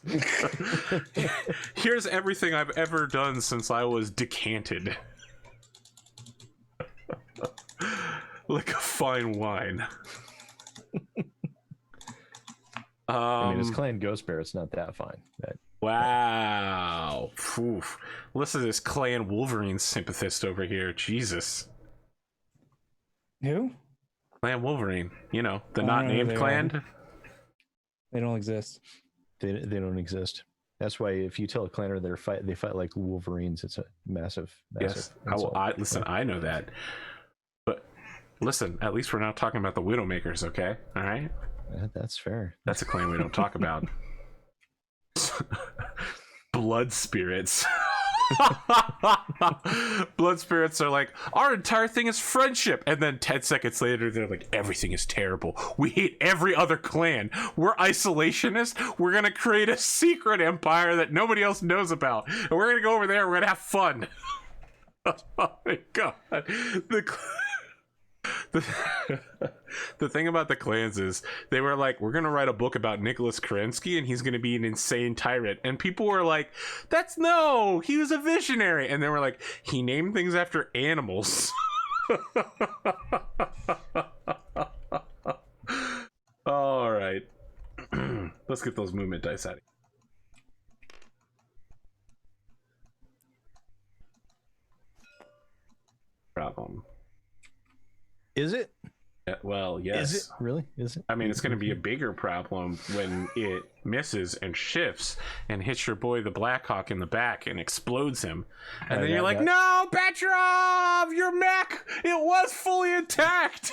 Speaker 1: Here's everything I've ever done since I was decanted. Like a fine wine.
Speaker 2: I mean, his clan Ghost Bear, it's not that fine.
Speaker 1: Wow. Oof. Listen to this clan Wolverine sympathist over here. Jesus.
Speaker 4: Who?
Speaker 1: Clan Wolverine. You know, the
Speaker 4: I
Speaker 1: not
Speaker 4: don't know who
Speaker 1: named
Speaker 4: they
Speaker 1: clan.
Speaker 4: are. They don't exist.
Speaker 2: They don't exist. That's why if you tell a clanner they fight like Wolverines, it's a massive
Speaker 1: Yes.
Speaker 2: insult.
Speaker 1: Listen, I know that. But listen, at least we're not talking about the Widowmakers, okay? All right?
Speaker 2: That's fair.
Speaker 1: That's a clan we don't talk about. Blood spirits. Blood spirits are like, our entire thing is friendship, and then 10 seconds later they're like, everything is terrible, we hate every other clan, we're isolationist, we're gonna create a secret empire that nobody else knows about, and we're gonna go over there, we're gonna have fun. Oh my god. the thing about the clans is they were like, we're gonna write a book about Nicholas Kerensky and he's gonna be an insane tyrant, and people were like, he was a visionary, and they were like, he named things after animals. All right. Let's get those movement dice out of here. Problem.
Speaker 2: Is it?
Speaker 1: Yeah, well, yes.
Speaker 2: Is it really? Is it?
Speaker 1: I mean, it's going to be a bigger problem when it misses and shifts and hits your boy the Blackhawk in the back and explodes him. And then you're like, no, Petrov, your mech, it was fully intact.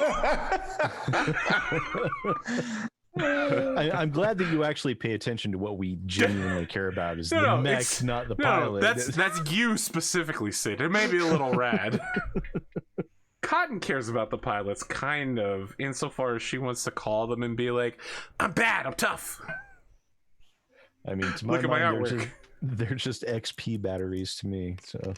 Speaker 2: I'm glad that you actually pay attention to what we genuinely care about is the mech, not the pilot.
Speaker 1: That's you specifically, Sid. It may be a little rad. Cotton cares about the pilots, kind of, insofar as she wants to call them and be like, I'm bad, I'm tough.
Speaker 2: I mean, to my mind, they're just XP batteries to me. So,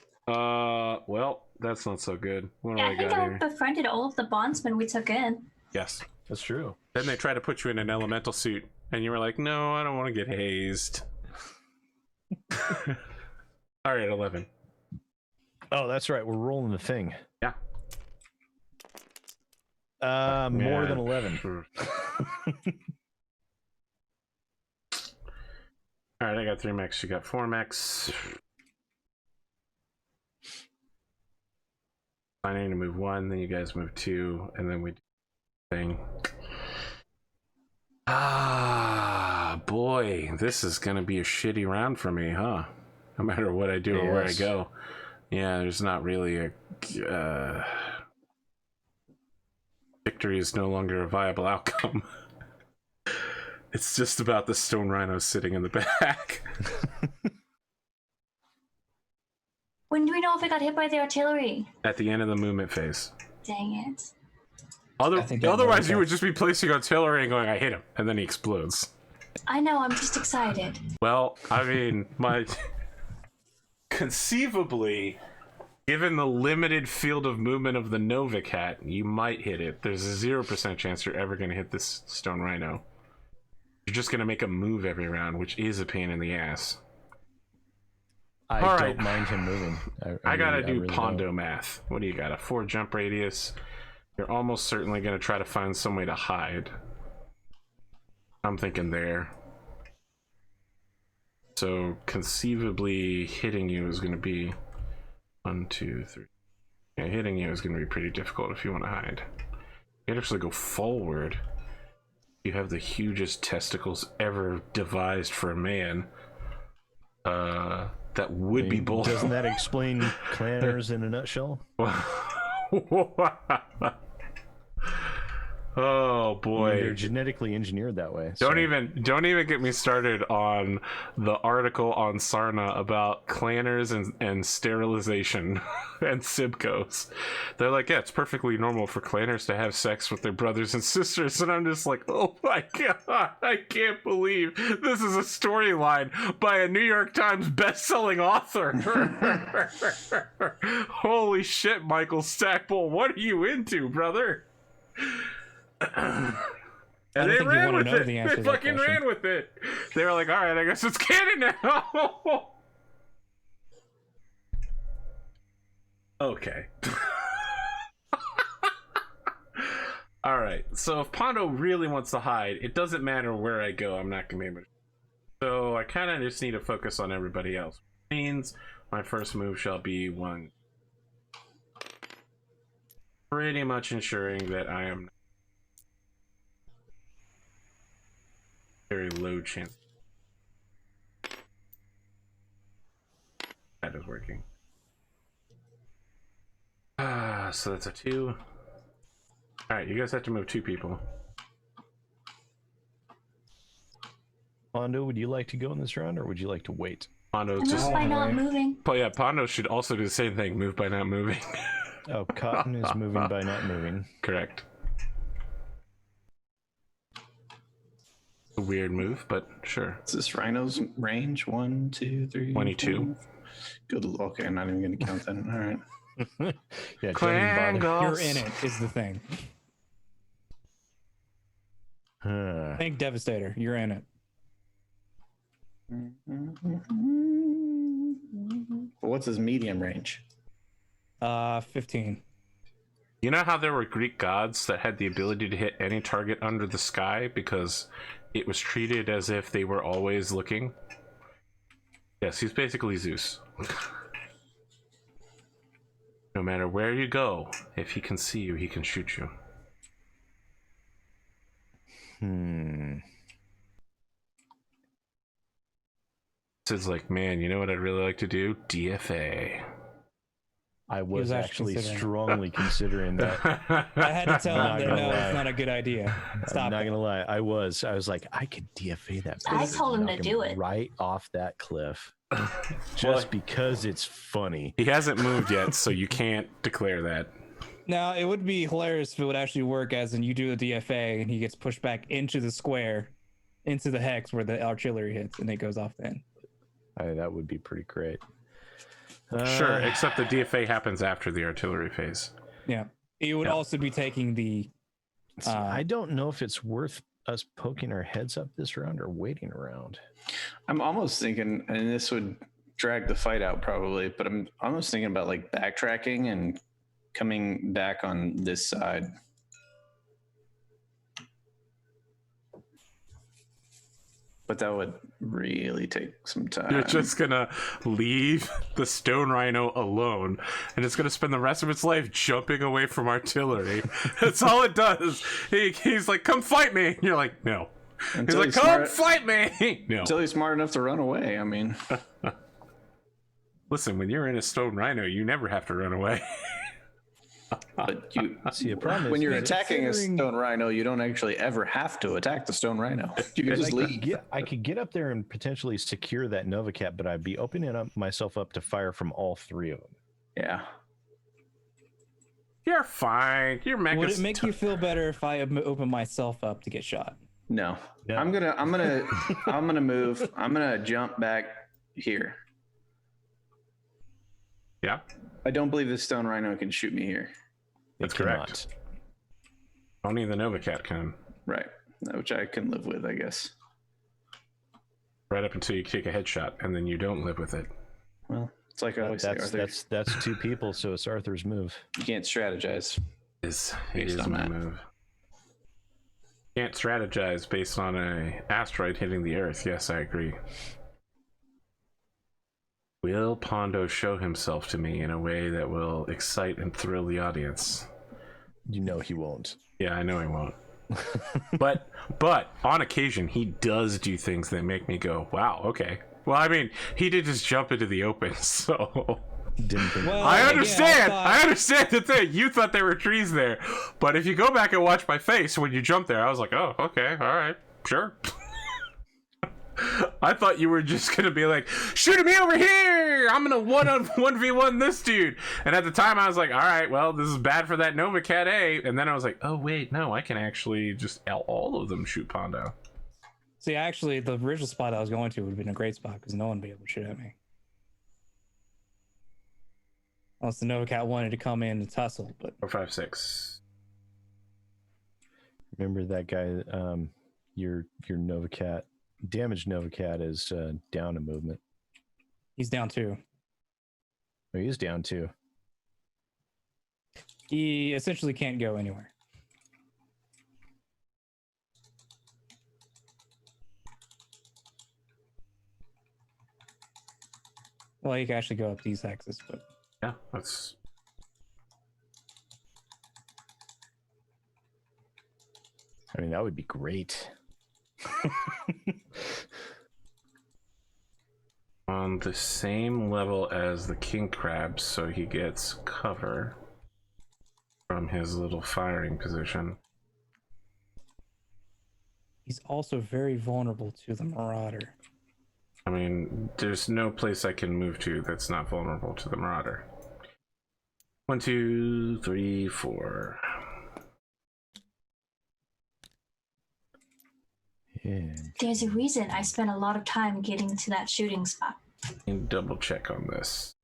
Speaker 1: well, that's not so good. What do
Speaker 5: Yeah,
Speaker 1: I
Speaker 5: I think
Speaker 1: got
Speaker 5: I
Speaker 1: here?
Speaker 5: befriended all of the bondsmen we took in.
Speaker 1: Yes.
Speaker 2: that's true.
Speaker 1: Then they try to put you in an elemental suit, and you were like, no, I don't want to get hazed. All right, 11.
Speaker 2: Oh, that's right. We're rolling the thing.
Speaker 1: Yeah.
Speaker 2: More than 11.
Speaker 1: All right, I got 3 mechs. You got 4 mechs. I need to move 1, then you guys move 2, and then we do the thing. Ah, boy, this is gonna be a shitty round for me, huh? No matter what I do or where I go. Yeah, there's not really a victory is no longer a viable outcome. It's just about the stone rhino sitting in the back.
Speaker 5: When do we know if we got hit by the artillery?
Speaker 1: At the end of the movement phase.
Speaker 5: Dang it.
Speaker 1: Otherwise, you would just be placing artillery and going, I hit him, and then he explodes.
Speaker 5: I know, I'm just excited.
Speaker 1: Well, I mean, conceivably, given the limited field of movement of the Nova Cat, you might hit it. There's a 0% chance you're ever going to hit this stone rhino. You're just going to make a move every round, which is a pain in the ass.
Speaker 2: I don't mind him moving.
Speaker 1: I gotta do
Speaker 2: really
Speaker 1: Pondo
Speaker 2: don't.
Speaker 1: math. What do you got? A 4 jump radius. You're almost certainly going to try to find some way to hide. I'm thinking there. So conceivably hitting you is going to be 1, 2, 3. Yeah, hitting you is going to be pretty difficult if you want to hide. You can actually go forward. You have the hugest testicles ever devised for a man. That would be bull.
Speaker 2: Doesn't that explain clanners in a nutshell?
Speaker 1: Oh boy,
Speaker 2: They're genetically engineered that way.
Speaker 1: Don't even get me started on the article on Sarna about clanners and sterilization and Sibcos. They're like, yeah, it's perfectly normal for clanners to have sex with their brothers and sisters, and I'm just like, oh my god, I can't believe this is a storyline by a New York Times best-selling author. Holy shit, Michael Stackpole, what are you into, brother? And they ran with it. They fucking ran with it. They were like, all right, I guess it's canon now. Okay. All right. So if Pondo really wants to hide, it doesn't matter where I go. I'm not going to be able to. So I kind of just need to focus on everybody else. Which means my first move shall be 1. Pretty much ensuring that I am very low chance. That is working. So that's a 2. Alright, you guys have to move 2 people.
Speaker 2: Pondo, would you like to go in this round, or would you like to wait?
Speaker 1: Pondo
Speaker 5: Move
Speaker 1: just.
Speaker 5: by not moving.
Speaker 1: But yeah, Pondo should also do the same thing. Move by not moving.
Speaker 2: Oh, Cotton is moving by not moving.
Speaker 1: Correct. A weird move, but sure.
Speaker 3: Is this rhino's range? 1, 2, 3,
Speaker 1: 22.
Speaker 3: 4. Good. Okay, I'm not even going to count that. All right.
Speaker 2: Yeah, don't even bother.
Speaker 4: You're in it is the thing. Think Devastator. You're in it.
Speaker 3: What's his medium range?
Speaker 4: 15.
Speaker 1: You know how there were Greek gods that had the ability to hit any target under the sky because it was treated as if they were always looking? Yes, he's basically Zeus. No matter where you go, if he can see you, he can shoot you. Sid's like, man, you know what I'd really like to do? DFA.
Speaker 2: I was actually
Speaker 4: considering.
Speaker 2: strongly considering that.
Speaker 4: I had to tell
Speaker 2: Not
Speaker 4: him that
Speaker 2: gonna
Speaker 4: no,
Speaker 2: lie.
Speaker 4: it's not a good idea. Stop
Speaker 2: I'm not
Speaker 4: it.
Speaker 2: gonna lie. I was like, I could DFA that.
Speaker 5: I
Speaker 2: bitch
Speaker 5: told him
Speaker 2: and
Speaker 5: to
Speaker 2: knock
Speaker 5: do it.
Speaker 2: right off that cliff, just because it's funny.
Speaker 1: He hasn't moved yet, so you can't declare that.
Speaker 4: Now, it would be hilarious if it would actually work, as in you do the DFA and he gets pushed back into the square, into the hex where the artillery hits, and it goes off then.
Speaker 2: That would be pretty great.
Speaker 1: Sure, except the DFA happens after the artillery phase.
Speaker 4: Yeah. It would also be taking the...
Speaker 2: I don't know if it's worth us poking our heads up this round or waiting around.
Speaker 3: I'm almost thinking, and this would drag the fight out probably, but I'm almost thinking about like backtracking and coming back on this side. But that would really take some time.
Speaker 1: You're just gonna leave the stone rhino alone, and it's gonna spend the rest of its life jumping away from artillery. That's all it does. He's like, "Come fight me," and you're like, "No."
Speaker 3: Until
Speaker 1: He's like, "Come fight me." No.
Speaker 3: Until he's smart enough to run away. I mean,
Speaker 1: Listen, when you're in a stone rhino, you never have to run away.
Speaker 3: but you
Speaker 2: See, the problem
Speaker 3: when
Speaker 2: is
Speaker 3: you're
Speaker 2: is
Speaker 3: attacking a
Speaker 2: considering-
Speaker 3: stone rhino, you don't actually ever have to attack the stone rhino. You can just leave.
Speaker 2: I could get up there and potentially secure that Nova Cat, but I'd be opening up myself up to fire from all three of them.
Speaker 3: Yeah.
Speaker 1: You're fine. Your mech
Speaker 4: Would
Speaker 1: is
Speaker 4: it make you feel better if I open myself up to get shot?
Speaker 3: No.
Speaker 2: No.
Speaker 3: I'm gonna move. I'm gonna jump back here.
Speaker 1: Yeah,
Speaker 3: I don't believe this stone rhino can shoot me here.
Speaker 1: that's
Speaker 2: It
Speaker 1: correct.
Speaker 2: cannot.
Speaker 1: Only the Nova Cat can.
Speaker 3: Right. Which I can live with, I guess.
Speaker 1: Right up until you take a headshot, and then you don't live with it.
Speaker 3: Well, it's like I always say, Arthur.
Speaker 2: That's two people, so it's Arthur's move.
Speaker 3: You can't strategize.
Speaker 1: It
Speaker 3: Based
Speaker 1: is
Speaker 3: on
Speaker 1: my
Speaker 3: that.
Speaker 1: move. Can't strategize based on a asteroid hitting the Earth. Yes, I agree. Will Pondo show himself to me in a way that will excite and thrill the audience?
Speaker 2: You know he won't.
Speaker 1: Yeah, I know he won't. but on occasion he does do things that make me go, wow, okay. Well, I mean, he did just jump into the open, so
Speaker 2: Didn't think.
Speaker 4: Well,
Speaker 1: I
Speaker 4: again,
Speaker 1: understand.
Speaker 4: thought-
Speaker 1: I understand the thing. You thought there were trees there, but if you go back and watch my face when you jumped there, I was like, oh, okay, all right, sure. I thought you were just gonna be like, shooting me over here. I'm gonna 1v1 this dude. And at the time, I was like, all right, well, this is bad for that Nova Cat A. And then I was like, oh wait, no, I can actually just all of them shoot Pondo.
Speaker 4: See, actually, the original spot I was going to would have been a great spot because no one would be able to shoot at me. Unless the Nova Cat wanted to come in and tussle, but
Speaker 1: 4, 5, 6.
Speaker 2: Remember that guy? Your Nova Cat, damaged Nova Cat is down a movement.
Speaker 4: he's down 2.
Speaker 2: Oh, he is down too.
Speaker 4: He essentially can't go anywhere. Well, he can actually go up these hexes, but
Speaker 1: Yeah, that's.
Speaker 2: I mean, that would be great.
Speaker 1: On the same level as the king crab, so he gets cover from his little firing position.
Speaker 4: he's also very vulnerable to the Marauder.
Speaker 1: I mean, there's no place I can move to that's not vulnerable to the Marauder. 1, 2, 3, 4.
Speaker 2: Yeah.
Speaker 5: There's a reason I spent a lot of time getting to that shooting spot.
Speaker 1: Double check on this.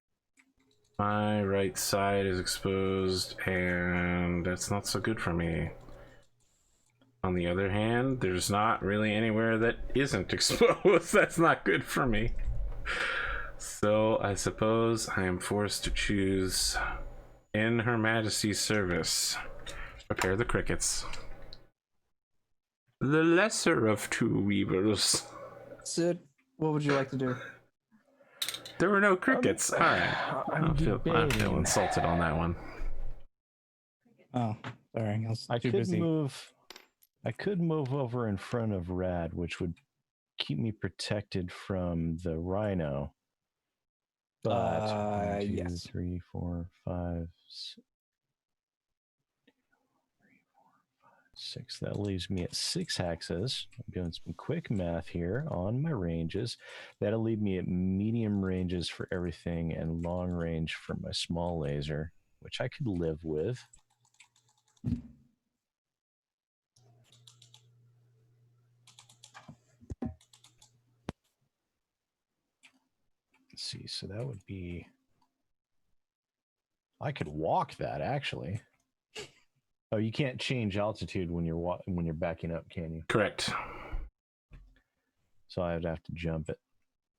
Speaker 1: My right side is exposed, and that's not so good for me. On the other hand, there's not really anywhere that isn't exposed. That's not good for me. So I suppose I am forced to choose in Her Majesty's service. Prepare the crickets. The lesser of two weavers.
Speaker 4: Sid, what would you like to do?
Speaker 1: There were no crickets. All right. I feel insulted on that one.
Speaker 4: Oh, sorry. I was
Speaker 2: I
Speaker 4: too
Speaker 2: could
Speaker 4: busy.
Speaker 2: move over in front of Rad, which would keep me protected from the rhino. But 1, 2,
Speaker 4: yes.
Speaker 2: 3, 4, 5, 6. That leaves me at 6 hexes. I'm doing some quick math here on my ranges. That'll leave me at medium ranges for everything and long range for my small laser, which I could live with. Let's see, so that would be... I could walk that, actually. Oh, you can't change altitude when you're backing up, can you?
Speaker 1: Correct.
Speaker 2: So I'd have to jump it.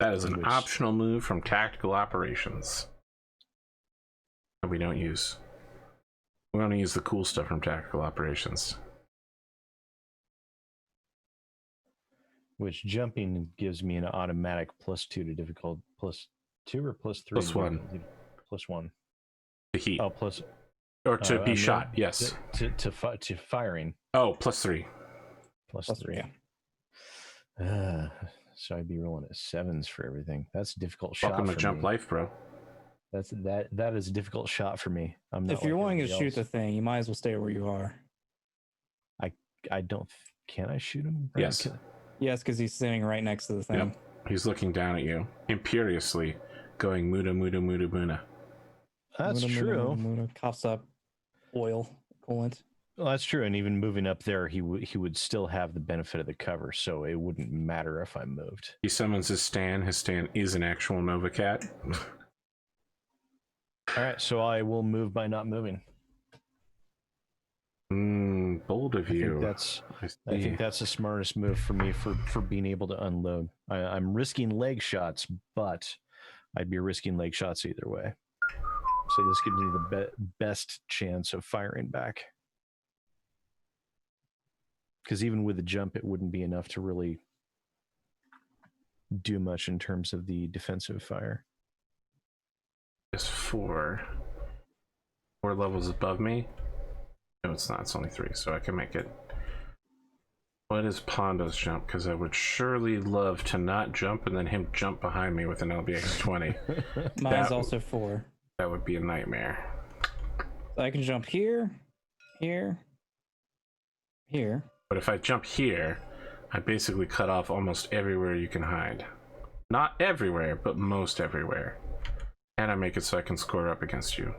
Speaker 1: That is an optional move from tactical operations that we don't use. We only use the cool stuff from tactical operations.
Speaker 2: Which jumping gives me an automatic +2 to difficult, +2 or +3?
Speaker 1: +1.
Speaker 2: +1.
Speaker 1: To heat.
Speaker 2: Oh, plus.
Speaker 1: Or to be shot, yes.
Speaker 2: To firing.
Speaker 1: Oh, +3.
Speaker 2: +3.
Speaker 4: Yeah.
Speaker 2: So I'd be rolling at 7s for everything. That's a difficult shot.
Speaker 1: Welcome to
Speaker 2: for
Speaker 1: Jump
Speaker 2: me.
Speaker 1: Life, bro.
Speaker 2: That is a difficult shot for me. I'm not
Speaker 4: If you're
Speaker 2: like
Speaker 4: wanting to
Speaker 2: everybody
Speaker 4: shoot the
Speaker 2: else.
Speaker 4: thing, you might as well stay where you are.
Speaker 2: I don't. Can I shoot him?
Speaker 1: Yes.
Speaker 4: Yes, because he's sitting right next to the thing.
Speaker 1: Yep. He's looking down at you, imperiously, going muda muda muda muna.
Speaker 2: That's true.
Speaker 4: Muda coughs up oil coolant.
Speaker 2: Well, that's true. And even moving up there, he would still have the benefit of the cover, so it wouldn't matter if I moved.
Speaker 1: He summons his stand. His stand is an actual Nova Cat.
Speaker 2: All right, so I will move by not moving.
Speaker 1: Bold of you.
Speaker 2: I think that's the smartest move for me for being able to unload. I'm risking leg shots, but I'd be risking leg shots either way. So this gives me the best chance of firing back. Because even with the jump, it wouldn't be enough to really do much in terms of the defensive fire.
Speaker 1: It's 4 levels above me. No, it's not. It's only 3, so I can make it. What is Pondo's jump? Because I would surely love to not jump and then him jump behind me with an LBX 20.
Speaker 4: Mine's also 4.
Speaker 1: That would be a nightmare.
Speaker 4: So I can jump here, here, here.
Speaker 1: But if I jump here, I basically cut off almost everywhere you can hide. Not everywhere, but most everywhere. And I make it so I can score up against you.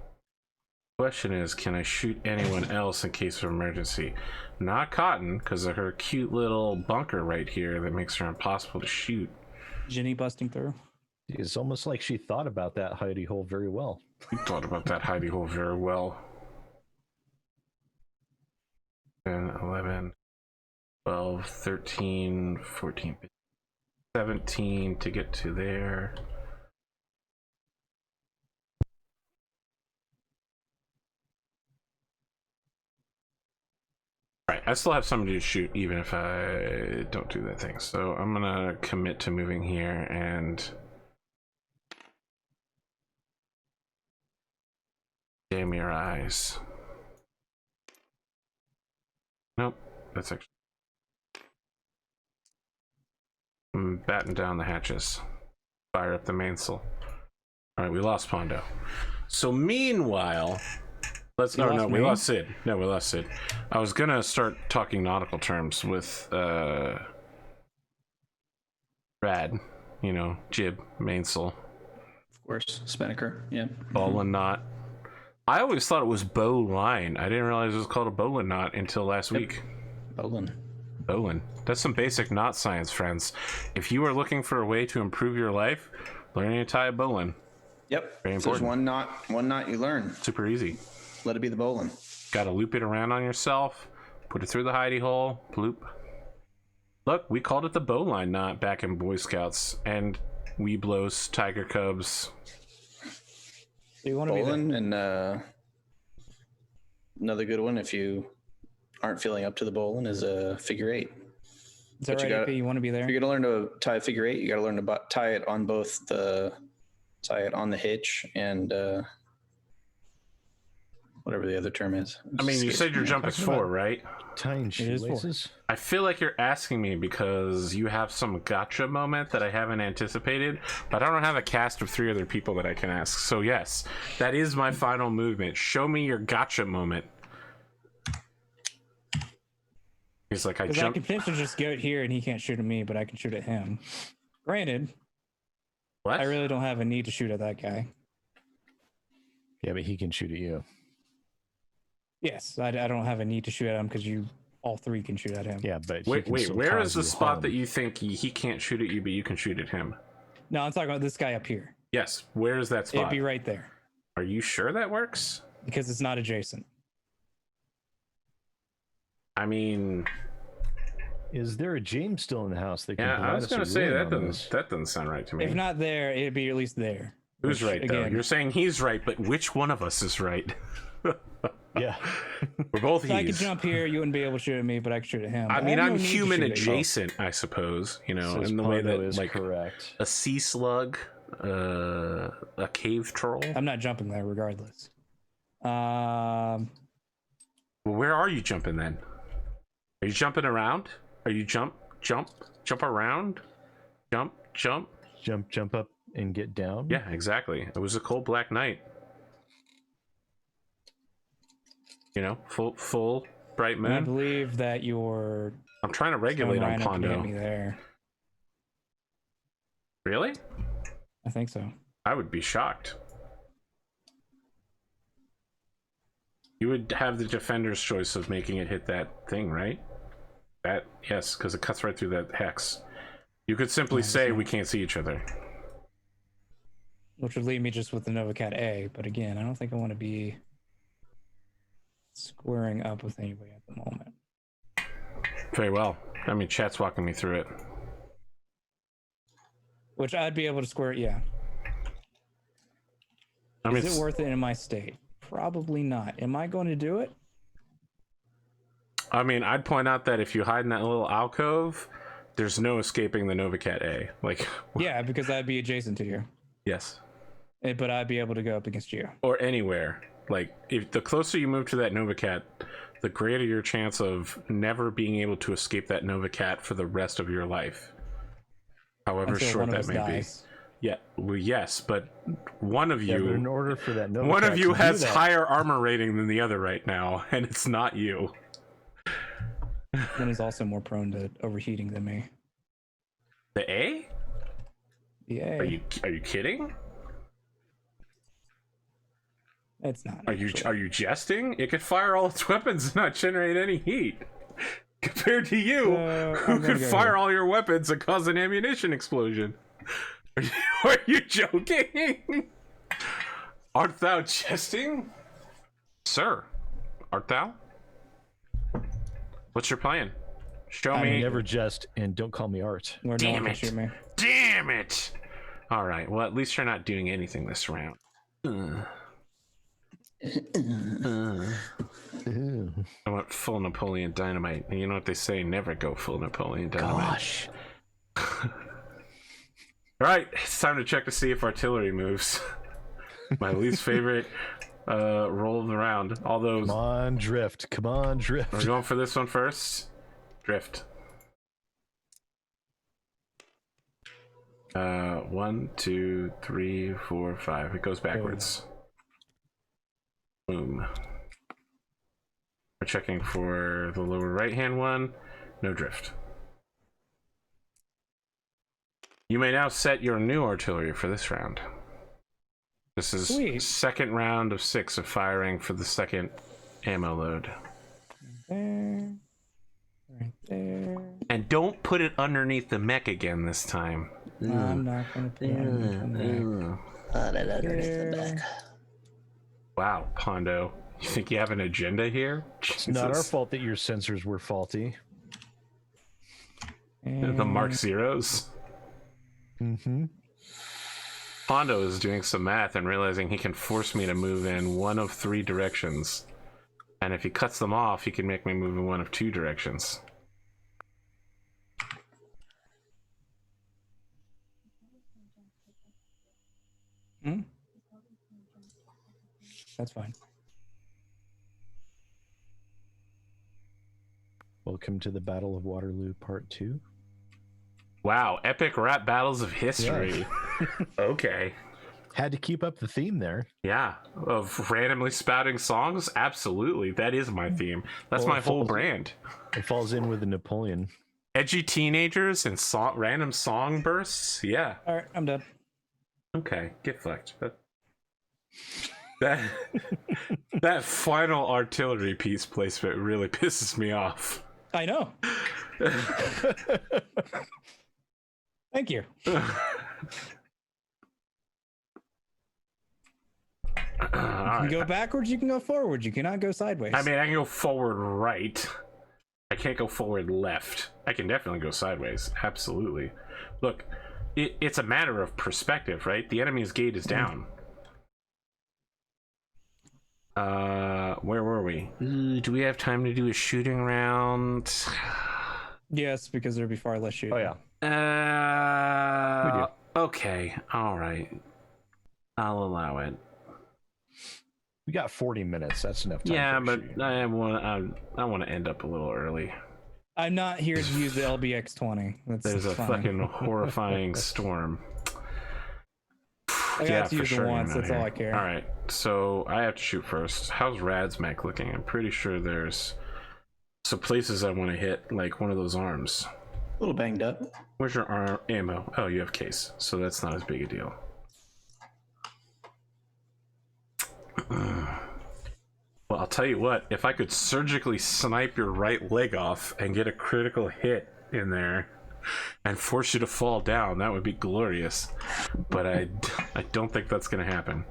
Speaker 1: Question is, can I shoot anyone else in case of emergency? Not Cotton, because of her cute little bunker right here that makes her impossible to shoot.
Speaker 4: Ginny busting through.
Speaker 2: It's almost like she thought about that hidey hole very well.
Speaker 1: You thought about that hidey hole very well. 10, 11, 12, 13, 14, 17 to get to there. Alright, I still have somebody to shoot even if I don't do that thing. So I'm gonna commit to moving here and damn your eyes. Nope, that's actually I'm batting down the hatches. Fire up the mainsail. Alright, we lost Pondo. So meanwhile, we lost Sid. No, we lost Sid. I was gonna start talking nautical terms with Rad, you know, jib, mainsail.
Speaker 3: Of course, Spinnaker. Yeah.
Speaker 1: Bowline knot. I always thought it was bow line. I didn't realize it was called a bowline knot until last week.
Speaker 3: Bowline.
Speaker 1: Bowline. That's some basic knot science, friends. If you are looking for a way to improve your life, learning to tie a bowline.
Speaker 3: Yep.
Speaker 1: Very
Speaker 3: So there's
Speaker 1: important.
Speaker 3: one knot you learn.
Speaker 1: Super easy.
Speaker 3: Let it be the bowline.
Speaker 1: Got to loop it around on yourself. Put it through the hidey hole. Bloop. Look, we called it the bowline knot back in Boy Scouts and Weeblos, Tiger Cubs.
Speaker 4: So you want to be
Speaker 3: Bowline and another good one if you aren't feeling up to the bowline is a figure eight.
Speaker 4: Is that right, AP? You want to be there?
Speaker 3: If you're gonna learn to tie a figure eight, you got to learn to tie it on the hitch and whatever the other term is.
Speaker 1: I mean, you said your jump is 4, right?
Speaker 2: Tying shoelaces.
Speaker 1: I feel like you're asking me because you have some gotcha moment that I haven't anticipated, but I don't have a cast of 3 other people that I can ask. So yes, that is my final movement. Show me your gotcha moment. He's like, I
Speaker 4: can potentially just go here and he can't shoot at me, but I can shoot at him. Granted,
Speaker 1: what?
Speaker 4: I really don't have a need to shoot at that guy.
Speaker 2: Yeah, but he can shoot at you.
Speaker 4: Yes, I don't have a need to shoot at him because all 3 can shoot at him.
Speaker 2: Yeah, but
Speaker 1: wait, where is the spot that you think he can't shoot at you, but you can shoot at him?
Speaker 4: No, I'm talking about this guy up here.
Speaker 1: Yes, where is that spot?
Speaker 4: It'd be right there.
Speaker 1: Are you sure that works?
Speaker 4: Because it's not adjacent.
Speaker 1: I mean,
Speaker 2: is there a James still in the house? That can
Speaker 1: yeah, I was going to say that doesn't sound right to me.
Speaker 4: If not there, it'd be at least there.
Speaker 1: Who's right, though? You're saying he's right, but which one of us is right?
Speaker 2: Yeah,
Speaker 1: we're both.
Speaker 4: So I could jump here. You wouldn't be able to shoot at me, but I could shoot at him.
Speaker 1: I mean, I'm human adjacent, I suppose. You know, in the way that
Speaker 2: is
Speaker 1: like
Speaker 2: correct.
Speaker 1: A sea slug, a cave troll.
Speaker 4: I'm not jumping there, regardless.
Speaker 1: Well, where are you jumping then? Are you jumping around? Are you jump around?
Speaker 2: Jump up and get down?
Speaker 1: Yeah, exactly. It was a cold black night. You know, full bright moon.
Speaker 4: I believe that
Speaker 1: I'm trying to regulate on Pondo.
Speaker 4: Me there.
Speaker 1: Really?
Speaker 4: I think so.
Speaker 1: I would be shocked. You would have the defender's choice of making it hit that thing, right? Yes, because it cuts right through that hex. You could simply say we can't see each other.
Speaker 4: Which would leave me just with the Novacat A, but again, I don't think I want to be squaring up with anybody at the moment.
Speaker 1: Very well. I mean, chat's walking me through it.
Speaker 4: Which I'd be able to square it, yeah. I mean, is it worth it in my state? Probably not. Am I going to do it?
Speaker 1: I mean, I'd point out that if you hide in that little alcove, there's no escaping the Novacat A. Like,
Speaker 4: yeah, because I'd be adjacent to you.
Speaker 1: Yes.
Speaker 4: But I'd be able to go up against you.
Speaker 1: Or anywhere. Like, if the closer you move to that Novacat, the greater your chance of never being able to escape that Novacat for the rest of your life. However short that may be. Yeah, well, yes, but one of you,
Speaker 2: in order for that Novacat
Speaker 1: one of you has higher armor rating than the other right now, and it's not you.
Speaker 4: One is also more prone to overheating than me.
Speaker 1: The A?
Speaker 4: The A.
Speaker 1: Are you kidding?
Speaker 4: It's not.
Speaker 1: Are you jesting? It could fire all its weapons and not generate any heat. Compared to you, who could fire all your weapons and cause an ammunition explosion. Are you joking? Art thou jesting? Sir, art thou? What's your plan? Show me.
Speaker 2: Never jest, and don't call me Art.
Speaker 1: Damn it. Damn it. Alright, well, at least you're not doing anything this round. I went full Napoleon Dynamite. And you know what they say? Never go full Napoleon Dynamite.
Speaker 2: Gosh.
Speaker 1: Alright, it's time to check to see if artillery moves. My least favorite roll of the round. All those.
Speaker 2: Come on, drift. Come on, drift.
Speaker 1: We're going for this one first. Drift. 1, 2, 3, 4, 5. It goes backwards. Boom. We're checking for the lower right hand one. No drift. You may now set your new artillery for this round. This is second round of 6 of firing for the second ammo load.
Speaker 4: There. Right there.
Speaker 1: And don't put it underneath the mech again this time.
Speaker 4: I'm not going to put it underneath the mech. Here.
Speaker 1: Wow, Pondo. You think you have an agenda here?
Speaker 2: It's not our fault that your sensors were faulty.
Speaker 1: The Mark Zeros.
Speaker 2: Mm-hmm.
Speaker 1: Pondo is doing some math and realizing he can force me to move in one of 3 directions. And if he cuts them off, he can make me move in one of 2 directions.
Speaker 4: Hmm? That's fine.
Speaker 2: Welcome to the Battle of Waterloo Part 2.
Speaker 1: Wow, epic rap battles of history.
Speaker 2: Yeah.
Speaker 1: Okay.
Speaker 2: Had to keep up the theme there.
Speaker 1: Yeah, of randomly spouting songs? Absolutely. That is my theme. That's my whole brand.
Speaker 2: It falls in with the Napoleon.
Speaker 1: Edgy teenagers and random song bursts? Yeah.
Speaker 4: All right, I'm done.
Speaker 1: Okay, get fucked. That that final artillery piece placement really pisses me off.
Speaker 4: I know. Thank you.
Speaker 1: All
Speaker 4: You can go backwards, you can go forward. You cannot go sideways.
Speaker 1: I mean, I can go forward right. I can't go forward left. I can definitely go sideways. Absolutely. Look, it's a matter of perspective, right? The enemy's gate is down. Where were we? Do we have time to do a shooting round?
Speaker 4: Yes, because there'd be far less shooting.
Speaker 2: Oh, yeah.
Speaker 1: We
Speaker 2: do.
Speaker 1: Okay. All right. I'll allow it.
Speaker 2: We got 40 minutes. That's enough time.
Speaker 1: Yeah,
Speaker 2: for
Speaker 1: but
Speaker 2: shooting.
Speaker 1: I want to end up a little early.
Speaker 4: I'm not here to use the LBX-20.
Speaker 1: There's a
Speaker 4: fine.
Speaker 1: fucking horrifying storm.
Speaker 4: I got to use it once. That's all I care.
Speaker 1: All right, so I have to shoot first. How's Rad's mech looking? I'm pretty sure there's some places I want to hit, like one of those arms.
Speaker 3: A little banged up.
Speaker 1: Where's your arm ammo? Oh, you have case, so that's not as big a deal. Well, I'll tell you what, if I could surgically snipe your right leg off and get a critical hit in there and force you to fall down, that would be glorious. But I don't think that's going to happen.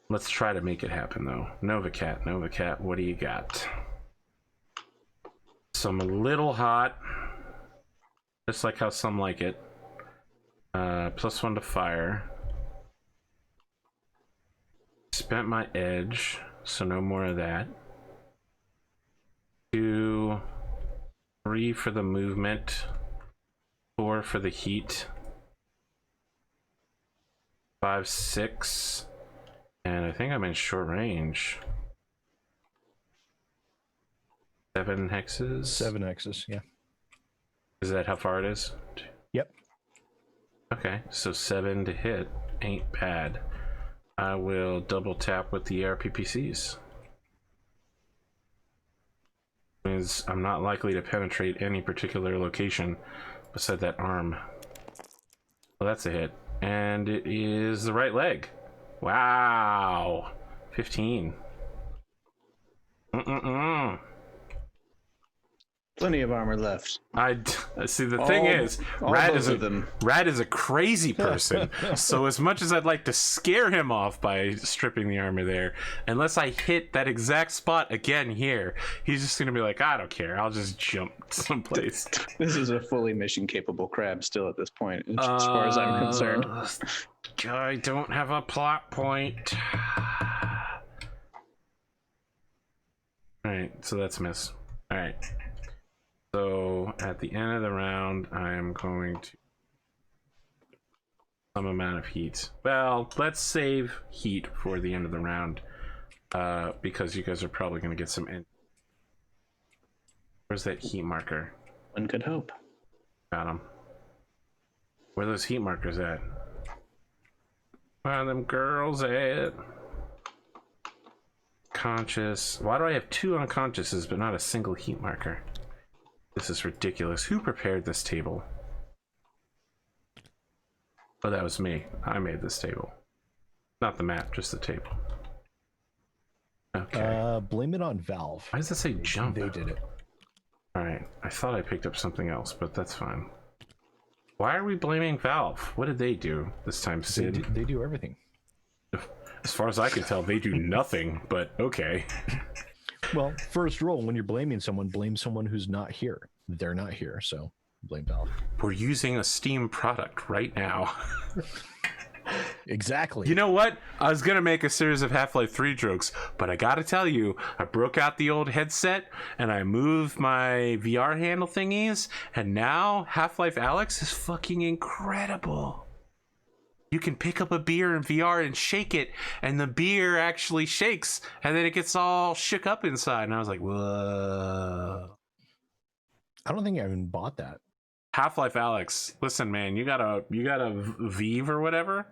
Speaker 1: Let's try to make it happen, though. Novacat, what do you got? Some a little hot, just like how some like it. +1 to fire. Spent my edge, so no more of that. 2, 3 for the movement, 4 for the heat, 5, 6, and I think I'm in short range. 7 hexes.
Speaker 2: 7 X's, yeah.
Speaker 1: Is that how far it is?
Speaker 2: Yep.
Speaker 1: Okay, so 7 to hit ain't bad. I will double tap with the ARPPCs. Means I'm not likely to penetrate any particular location beside that arm. Well, that's a hit. And it is the right leg. Wow. 15.
Speaker 3: Plenty of armor left.
Speaker 1: I see. The thing is, Rad is a crazy person. So as much as I'd like to scare him off by stripping the armor there, unless I hit that exact spot again here, he's just gonna be like, I don't care. I'll just jump someplace.
Speaker 3: This is a fully mission capable crab still at this point, as far as I'm concerned.
Speaker 1: I don't have a plot point. All right, so that's miss. All right. So at the end of the round, I am going to some amount of heat. Well, let's save heat for the end of the round, because you guys are probably going to get some in. Where's that heat marker?
Speaker 3: One could hope.
Speaker 1: Got him. Where are those heat markers at? Where are them girls at? Conscious. Why do I have 2 unconsciouses but not a single heat marker? This is ridiculous. Who prepared this table? Oh, that was me. I made this table. Not the map, just the table. Okay.
Speaker 2: Blame it on Valve.
Speaker 1: Why does that say jump?
Speaker 2: They did it.
Speaker 1: Alright. I thought I picked up something else, but that's fine. Why are we blaming Valve? What did they do this time, Sid?
Speaker 2: They do everything.
Speaker 1: As far as I can tell, they do nothing, but okay.
Speaker 2: Well, first rule, when you're blaming someone, blame someone who's not here. They're not here, so blame Valve.
Speaker 1: We're using a Steam product right now.
Speaker 2: Exactly.
Speaker 1: You know what? I was going to make a series of Half-Life 3 jokes, but I got to tell you, I broke out the old headset and I moved my VR handle thingies, and now Half-Life Alyx is fucking incredible. You can pick up a beer in VR and shake it, and the beer actually shakes, and then it gets all shook up inside. And I was like, whoa.
Speaker 2: I don't think I even bought that.
Speaker 1: Half-Life Alyx. Listen, man, you got a Vive or whatever?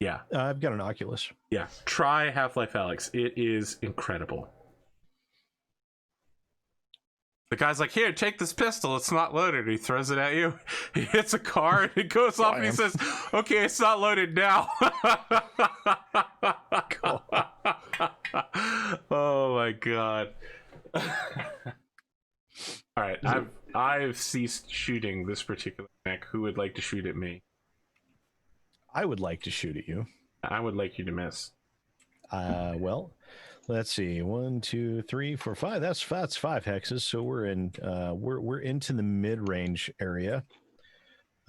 Speaker 1: Yeah.
Speaker 2: I've got an Oculus.
Speaker 1: Yeah. Try Half-Life Alyx. It is incredible. The guy's like, here, take this pistol. It's not loaded. He throws it at you. He hits a car and it goes off and he says, okay, it's not loaded now. Oh my God. All right. I've ceased shooting this particular mech. Who would like to shoot at me?
Speaker 2: I would like to shoot at you.
Speaker 1: I would like you to miss.
Speaker 2: Well, let's see. 1, 2, 3, 4, 5. That's 5 hexes. So we're in. We're into the mid-range area.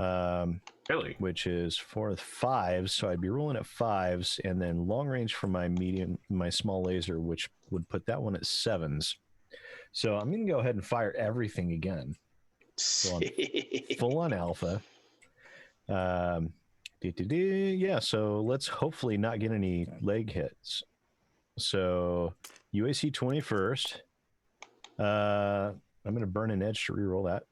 Speaker 1: Really?
Speaker 2: Which is 4 5s. So I'd be rolling at 5s, and then long range for my small laser, which would put that one at 7s. So I'm going to go ahead and fire everything again. Full on alpha. Yeah, so let's hopefully not get any leg hits. So UAC 20 first. I'm going to burn an edge to reroll that.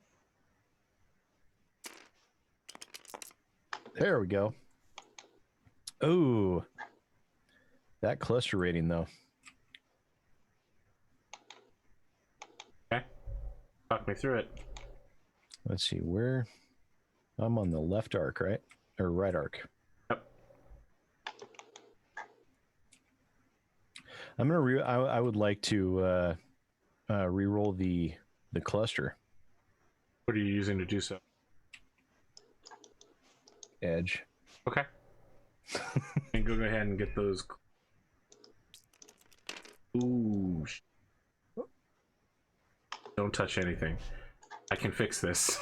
Speaker 2: There we go. Oh, that cluster rating though.
Speaker 1: Okay. Talk me through it.
Speaker 2: Let's see where I'm on the left arc, right? Or right arc.
Speaker 1: Yep.
Speaker 2: I'm gonna I would like to re-roll the cluster.
Speaker 1: What are you using to do so?
Speaker 2: Edge.
Speaker 1: Okay. And go ahead and get those. Ooh. Don't touch anything. I can fix this.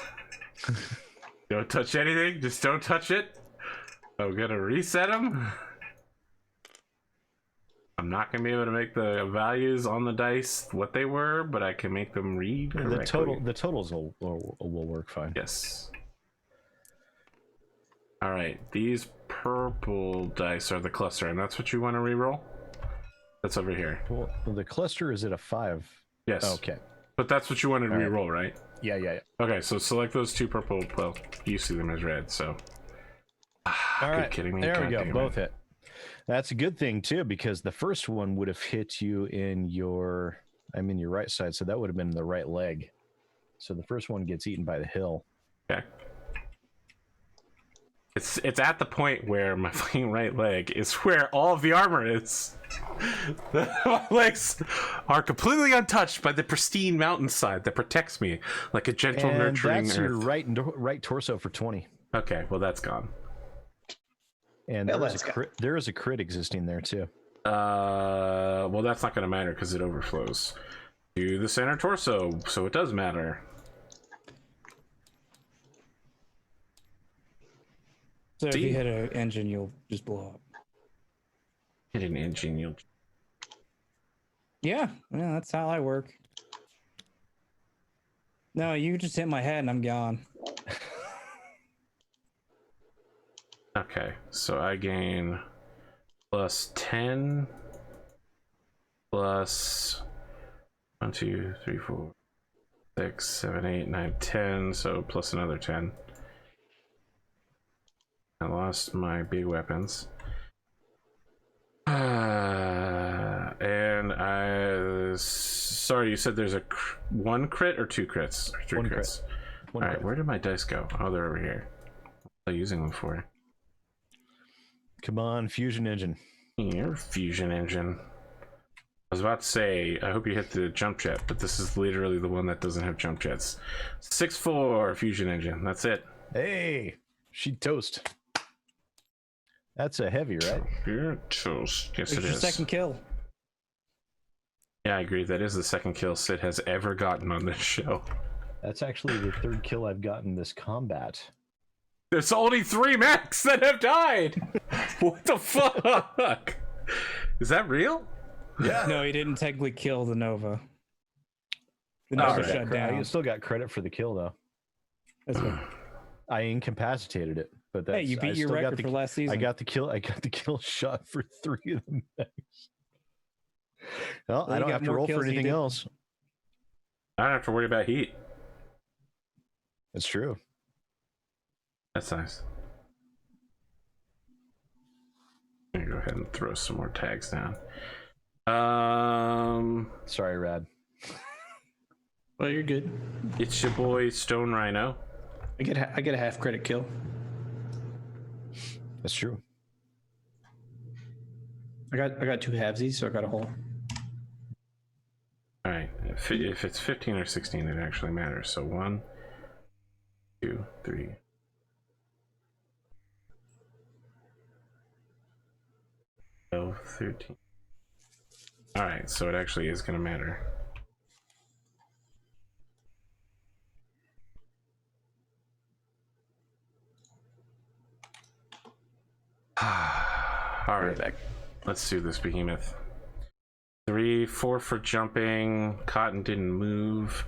Speaker 1: Don't touch anything. Just don't touch it. I'm gonna reset them. I'm not gonna be able to make the values on the dice what they were, but I can make them read correctly.
Speaker 2: The totals will work fine.
Speaker 1: Yes. All right. These purple dice are the cluster, and that's what you want to reroll. That's over here.
Speaker 2: Well, the cluster is at a 5.
Speaker 1: Yes.
Speaker 2: Okay.
Speaker 1: But that's what you wanted to reroll, right?
Speaker 2: Yeah.
Speaker 1: Okay, so select those two purple. Well, you see them as red, so.
Speaker 2: All right.
Speaker 1: Kidding me?
Speaker 2: There we
Speaker 1: God
Speaker 2: go. Both hit. That's a good thing too, because the first one would have hit you in your right side, so that would have been the right leg. So the first one gets eaten by the hill.
Speaker 1: Okay. It's at the point where my fucking right leg is where all of the armor is. My legs are completely untouched by the pristine mountainside that protects me like a gentle, nurturing
Speaker 2: that's
Speaker 1: earth.
Speaker 2: your right torso for 20.
Speaker 1: Okay, well that's gone.
Speaker 2: And there is a crit existing there too.
Speaker 1: Well that's not going to matter because it overflows to the center torso, so it does matter.
Speaker 4: So if you hit an engine, you'll just blow up.
Speaker 1: Hit an engine, you'll.
Speaker 4: Yeah, that's how I work. No, you just hit my head and I'm gone.
Speaker 1: Okay, so I gain plus 10 plus 1, 2, 3, 4, 6, 7, 8, 9, 10, so plus another 10. I lost my big weapons. And sorry, you said there's one crit or 2 crits? Or 3
Speaker 2: one
Speaker 1: crits?
Speaker 2: Crit.
Speaker 1: All right, where did my dice go? Oh, they're over here. What am I using them for?
Speaker 2: Come on, fusion engine.
Speaker 1: Your fusion engine. I was about to say, I hope you hit the jump jet, but this is literally the one that doesn't have jump jets. 6.4 fusion engine. That's it.
Speaker 2: Hey, she toast. That's a heavy, right?
Speaker 1: You're toast. Yes,
Speaker 4: It's
Speaker 1: it
Speaker 4: your
Speaker 1: is.
Speaker 4: second kill.
Speaker 1: Yeah, I agree. That is the second kill Sid has ever gotten on this show.
Speaker 2: That's actually the third kill I've gotten this combat.
Speaker 1: There's only 3 mechs that have died. What the fuck? Is that real?
Speaker 2: Yeah.
Speaker 4: No, he didn't technically kill the Nova. The
Speaker 1: Oh,
Speaker 4: Nova
Speaker 1: okay.
Speaker 4: shut down.
Speaker 2: I still got credit for the kill though.
Speaker 4: That's what,
Speaker 2: I incapacitated it, but that's,
Speaker 4: hey, you
Speaker 2: I
Speaker 4: beat your
Speaker 2: still got
Speaker 4: record
Speaker 2: the,
Speaker 4: for last season.
Speaker 2: I got the kill shot for 3 of the mechs. Well,
Speaker 4: Well,
Speaker 2: I
Speaker 4: you
Speaker 2: don't
Speaker 4: got
Speaker 2: have to
Speaker 4: more
Speaker 2: roll
Speaker 4: kills
Speaker 2: for
Speaker 4: than you
Speaker 2: anything
Speaker 4: did.
Speaker 2: else.
Speaker 1: I don't have to worry about heat.
Speaker 2: That's true.
Speaker 1: That's nice. I'm gonna go ahead and throw some more tags down.
Speaker 2: Sorry, Rad.
Speaker 3: Well, you're good.
Speaker 1: It's your boy Stone Rhino.
Speaker 3: I get a half credit kill.
Speaker 2: That's true.
Speaker 3: I got 2 halvesies, so I got a whole.
Speaker 1: All right, if it's 15 or 16, it actually matters. So 1, 2, 3. 12, 13. All right, so it actually is going to matter. All right,
Speaker 3: Back.
Speaker 1: let's do this behemoth. 3, 4 for jumping. Cotton didn't move.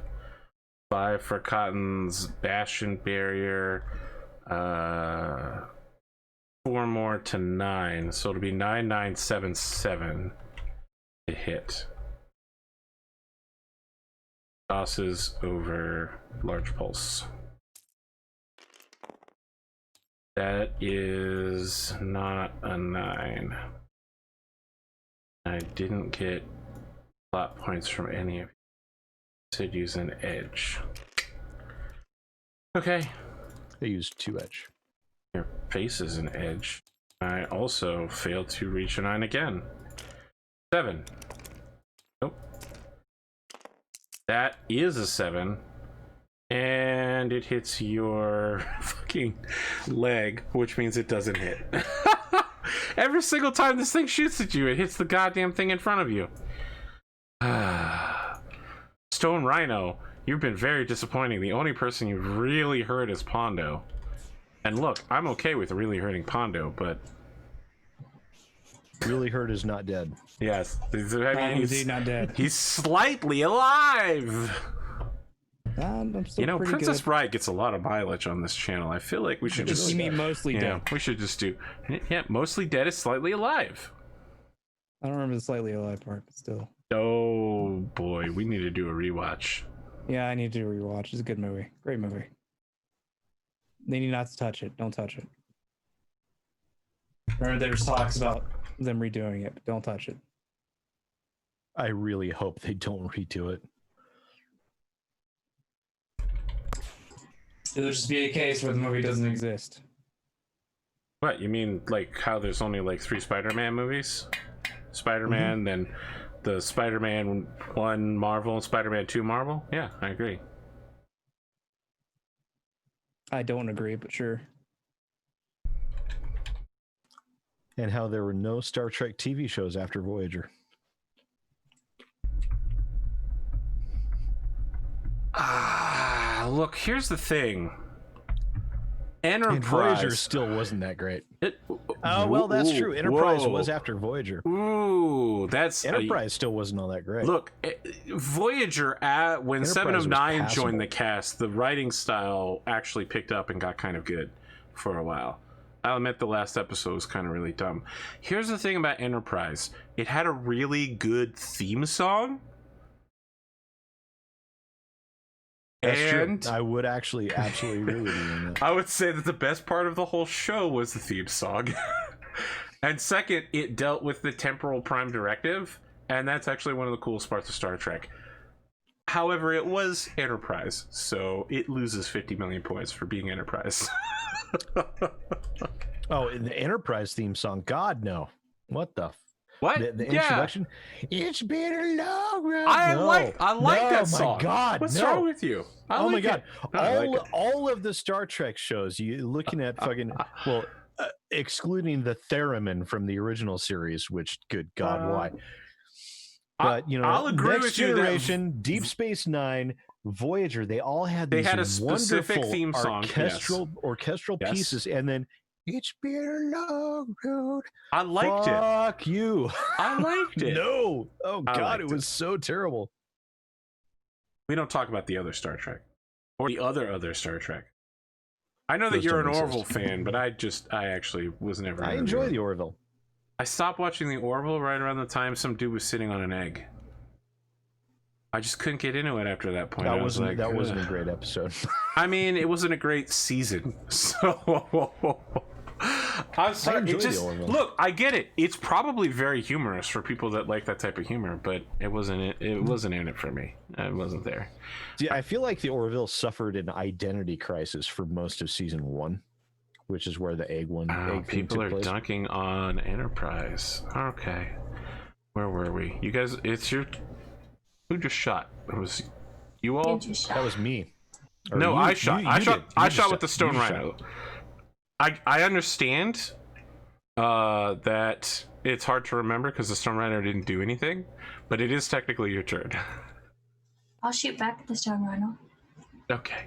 Speaker 1: 5 for Cotton's Bastion barrier. 4 more to 9, so it'll be 9977 to hit. Tosses over large pulse. That is not a 9. I didn't get plot points from any of you. Should use an edge. Okay.
Speaker 2: They used 2 edge.
Speaker 1: Your face is an edge. I also failed to reach a 9 again. 7. Nope. That is a 7. And it hits your fucking leg, which means it doesn't hit. Every single time this thing shoots at you, it hits the goddamn thing in front of you. Stone Rhino, you've been very disappointing. The only person you've really hurt is Pondo. And look, I'm okay with really hurting Pondo, but
Speaker 2: Really hurt is not dead.
Speaker 1: yes, I
Speaker 4: I'm
Speaker 1: mean,
Speaker 4: indeed not dead.
Speaker 1: he's slightly alive.
Speaker 4: I'm still
Speaker 1: You know,
Speaker 4: pretty
Speaker 1: Princess
Speaker 4: good.
Speaker 1: Bride gets a lot of mileage on this channel. I feel like we should just,
Speaker 4: You mean mostly
Speaker 1: yeah,
Speaker 4: dead?
Speaker 1: we should just do, yeah, mostly dead is slightly alive.
Speaker 4: I don't remember the slightly alive part, but still.
Speaker 1: Oh boy, we need to do a rewatch.
Speaker 4: Yeah, I need to rewatch. It's a good movie. Great movie. They need not to touch it. Don't touch it. Remember, there's talks about them redoing it, but don't touch it.
Speaker 2: I really hope they don't redo it.
Speaker 4: There'll just be a case where the movie doesn't exist.
Speaker 1: What, you mean like how there's only like 3 Spider-Man movies? Spider-Man, then the Spider-Man 1 Marvel and Spider-Man 2 Marvel? Yeah, I agree.
Speaker 4: I don't agree, but sure.
Speaker 2: And how there were no Star Trek TV shows after Voyager.
Speaker 1: Look, here's the thing.
Speaker 2: And
Speaker 1: Enterprise.
Speaker 2: Voyager still wasn't that great.
Speaker 1: It,
Speaker 2: Oh, well, that's
Speaker 1: ooh,
Speaker 2: true. Enterprise
Speaker 1: whoa.
Speaker 2: was after Voyager.
Speaker 1: Ooh, that's
Speaker 2: Enterprise still wasn't all that great.
Speaker 1: Look, Voyager, when
Speaker 2: Enterprise
Speaker 1: 7 of
Speaker 2: was
Speaker 1: 9
Speaker 2: passable.
Speaker 1: joined the cast, the writing style actually picked up and got kind of good for a while. I'll admit the last episode was kind of really dumb. Here's the thing about Enterprise. It had a really good theme song.
Speaker 2: That's
Speaker 1: and
Speaker 2: true. I would actually absolutely agree with you on that.
Speaker 1: I would say that the best part of the whole show was the theme song. And second, it dealt with the temporal prime directive, and that's actually one of the coolest parts of Star Trek. However, it was Enterprise, so it loses 50 million points for being Enterprise.
Speaker 2: Oh, and the Enterprise theme song. God, no. What the?
Speaker 1: What?
Speaker 2: The
Speaker 1: Yeah.
Speaker 2: introduction. It's been a long run.
Speaker 1: I
Speaker 2: No.
Speaker 1: like that song.
Speaker 2: Oh my God.
Speaker 1: What's
Speaker 2: no.
Speaker 1: wrong with you? I
Speaker 2: Oh my
Speaker 1: like
Speaker 2: God.
Speaker 1: it. I like it.
Speaker 2: All of the Star Trek shows, you looking at fucking, well, excluding the theremin from the original series, which, good God, why? But
Speaker 1: I'll agree
Speaker 2: Next
Speaker 1: with you that
Speaker 2: Generation, Deep Space Nine, Voyager, they all had these
Speaker 1: had a specific
Speaker 2: wonderful
Speaker 1: theme song,
Speaker 2: orchestral
Speaker 1: Yes.
Speaker 2: pieces, and then it's been a long road.
Speaker 1: I liked it.
Speaker 2: Fuck you.
Speaker 1: I liked it.
Speaker 2: No. Oh
Speaker 1: I
Speaker 2: God,
Speaker 1: liked
Speaker 2: it was so terrible.
Speaker 1: We don't talk about the other Star Trek or the other Star Trek. I know that
Speaker 2: Those
Speaker 1: you're an
Speaker 2: don't
Speaker 1: Orville
Speaker 2: exist.
Speaker 1: fan, but I actually was never.
Speaker 2: I
Speaker 1: into
Speaker 2: enjoy
Speaker 1: the
Speaker 2: the Orville.
Speaker 1: I stopped watching the Orville right around the time some dude was sitting on an egg. I just couldn't get into it after that point.
Speaker 2: That
Speaker 1: I was
Speaker 2: wasn't
Speaker 1: like,
Speaker 2: wasn't a
Speaker 1: "Ugh."
Speaker 2: great episode.
Speaker 1: I mean, it wasn't a great season, so I'm sorry.
Speaker 2: enjoy
Speaker 1: It just
Speaker 2: the Orville.
Speaker 1: look. I get it. It's probably very humorous for people that like that type of humor, but it wasn't. It wasn't in it for me. It wasn't there.
Speaker 2: See, I feel like the Orville suffered an identity crisis for most of season 1, which is where the egg thing
Speaker 1: People
Speaker 2: took
Speaker 1: are
Speaker 2: place.
Speaker 1: dunking on Enterprise. Okay, where were we? You guys, it's your. Who just shot? It was you all.
Speaker 5: You just shot.
Speaker 2: That was me. Or
Speaker 1: No,
Speaker 2: you-
Speaker 1: I shot.
Speaker 2: you
Speaker 1: I
Speaker 2: did.
Speaker 1: shot.
Speaker 2: You
Speaker 1: I
Speaker 2: just
Speaker 1: shot with the stone
Speaker 2: You shot.
Speaker 1: rhino. I understand that it's hard to remember because the stone rhino didn't do anything, but it is technically your turn.
Speaker 5: I'll shoot back at the stone rhino.
Speaker 1: Okay.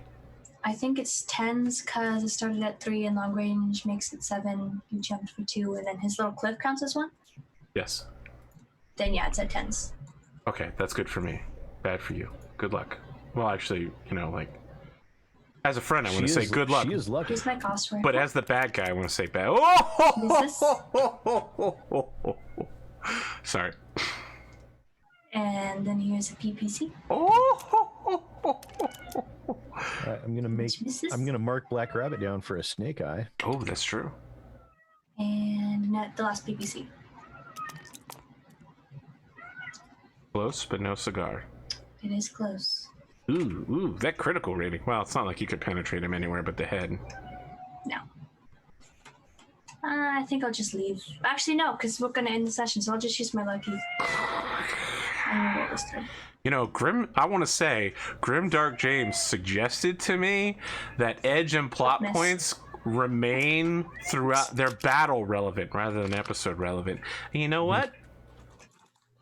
Speaker 5: I think it's 10s because it started at 3 and long range makes it 7. You jumped for 2, and then his little cliff counts as 1.
Speaker 1: Yes.
Speaker 5: Then yeah, it's at 10s.
Speaker 1: Okay, that's good for me. Bad for you. Good luck. Well, actually, like as a friend, I want to say good luck.
Speaker 2: She is lucky.
Speaker 5: Here's my cost rifle.
Speaker 1: But as the bad guy, I want to say bad. Sorry.
Speaker 5: And then here's a PPC.
Speaker 2: I'm gonna
Speaker 5: Misses.
Speaker 2: I'm gonna mark Black Rabbit down for a snake eye.
Speaker 1: Oh, that's true.
Speaker 5: And the last PPC.
Speaker 1: Close, but no cigar.
Speaker 5: It is close.
Speaker 1: Ooh, that critical rating. Well, it's not like you could penetrate him anywhere but the head.
Speaker 5: No. I think I'll just leave. Actually, no, because we're going to end the session, so I'll just use my lucky. And we'll roll this through.
Speaker 1: Grim, I want to say, Grim Dark James suggested to me that edge and plot
Speaker 5: Goodness.
Speaker 1: points remain throughout. They're battle relevant rather than episode relevant. And you know what?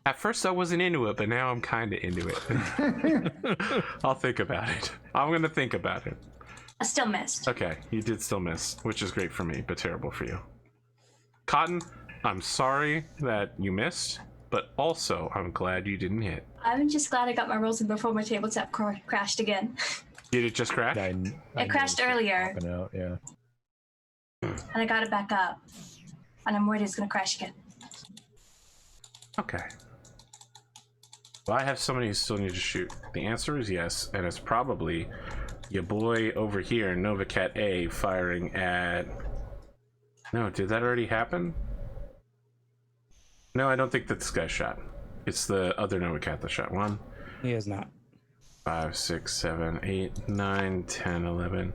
Speaker 1: At first I wasn't into it, but now I'm kind of into it. I'll think about it. I'm going to think about it.
Speaker 5: I still missed.
Speaker 1: Okay, you did still miss, which is great for me, but terrible for you. Cotton, I'm sorry that you missed, but also I'm glad you didn't hit.
Speaker 5: I'm just glad I got my rolls in before my tabletop crashed again.
Speaker 1: Did it just crash?
Speaker 5: It crashed earlier,
Speaker 2: Popping out, yeah.
Speaker 5: and I got it back up. And I'm worried it's going to crash again.
Speaker 1: Okay. Well, I have somebody who still needs to shoot. The answer is yes, and it's probably your boy over here, Novacat A, firing at... No, did that already happen? No, I don't think that this guy shot. It's the other Novacat that shot. 1,
Speaker 4: He is not.
Speaker 1: 5, 6, 7, 8, 9, 10, 11,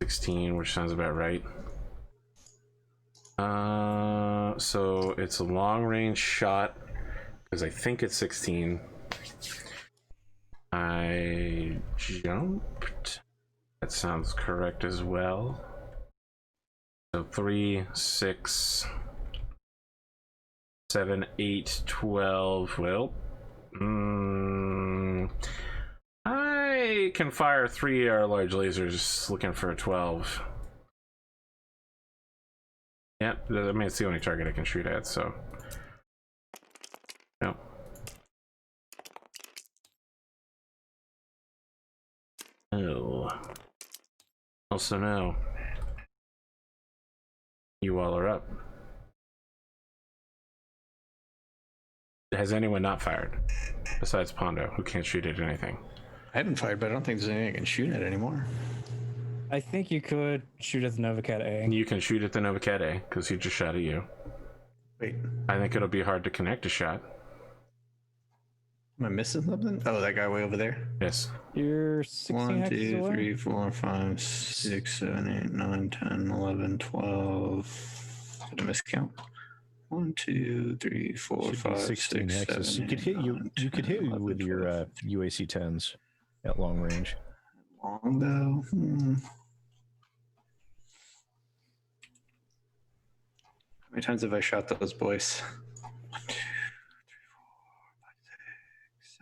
Speaker 1: 16, which sounds about right. So it's a long range shot because I think it's 16. I jumped. That sounds correct as well. So 3, 6, 7, 8, 12. Well, I can fire 3 AR large lasers looking for a 12. Yep, I mean, it's the only target I can shoot at, so. No. Oh. Also, no. You all are up. Has anyone not fired? Besides Pondo, who can't shoot at anything.
Speaker 3: I haven't fired, but I don't think there's anything I can shoot at anymore.
Speaker 4: I think you could shoot at the Novacat A.
Speaker 1: You can shoot at the Novacat A, because he just shot at you.
Speaker 3: Wait,
Speaker 1: I think it'll be hard to connect a shot.
Speaker 3: am I missing something? Oh, that guy way over there.
Speaker 1: Yes.
Speaker 4: You're 16
Speaker 3: 1,
Speaker 4: hexes
Speaker 3: 2,
Speaker 4: away?
Speaker 3: 3, 4, 5, 6, 7, 8, 9, 10, 11, 12. Did I miscount? 1, 2, 3, 4,
Speaker 2: Should be
Speaker 3: 5,
Speaker 2: 16
Speaker 3: 6,
Speaker 2: hexes.
Speaker 3: 7,
Speaker 2: You could
Speaker 3: 8,
Speaker 2: hit you.
Speaker 3: 9,
Speaker 2: You could
Speaker 3: 10,
Speaker 2: hit you
Speaker 3: 11,
Speaker 2: with your
Speaker 3: 12.
Speaker 2: UAC 10s at long range.
Speaker 3: Long though. many times have I shot those boys? 1, 2, 3, 4,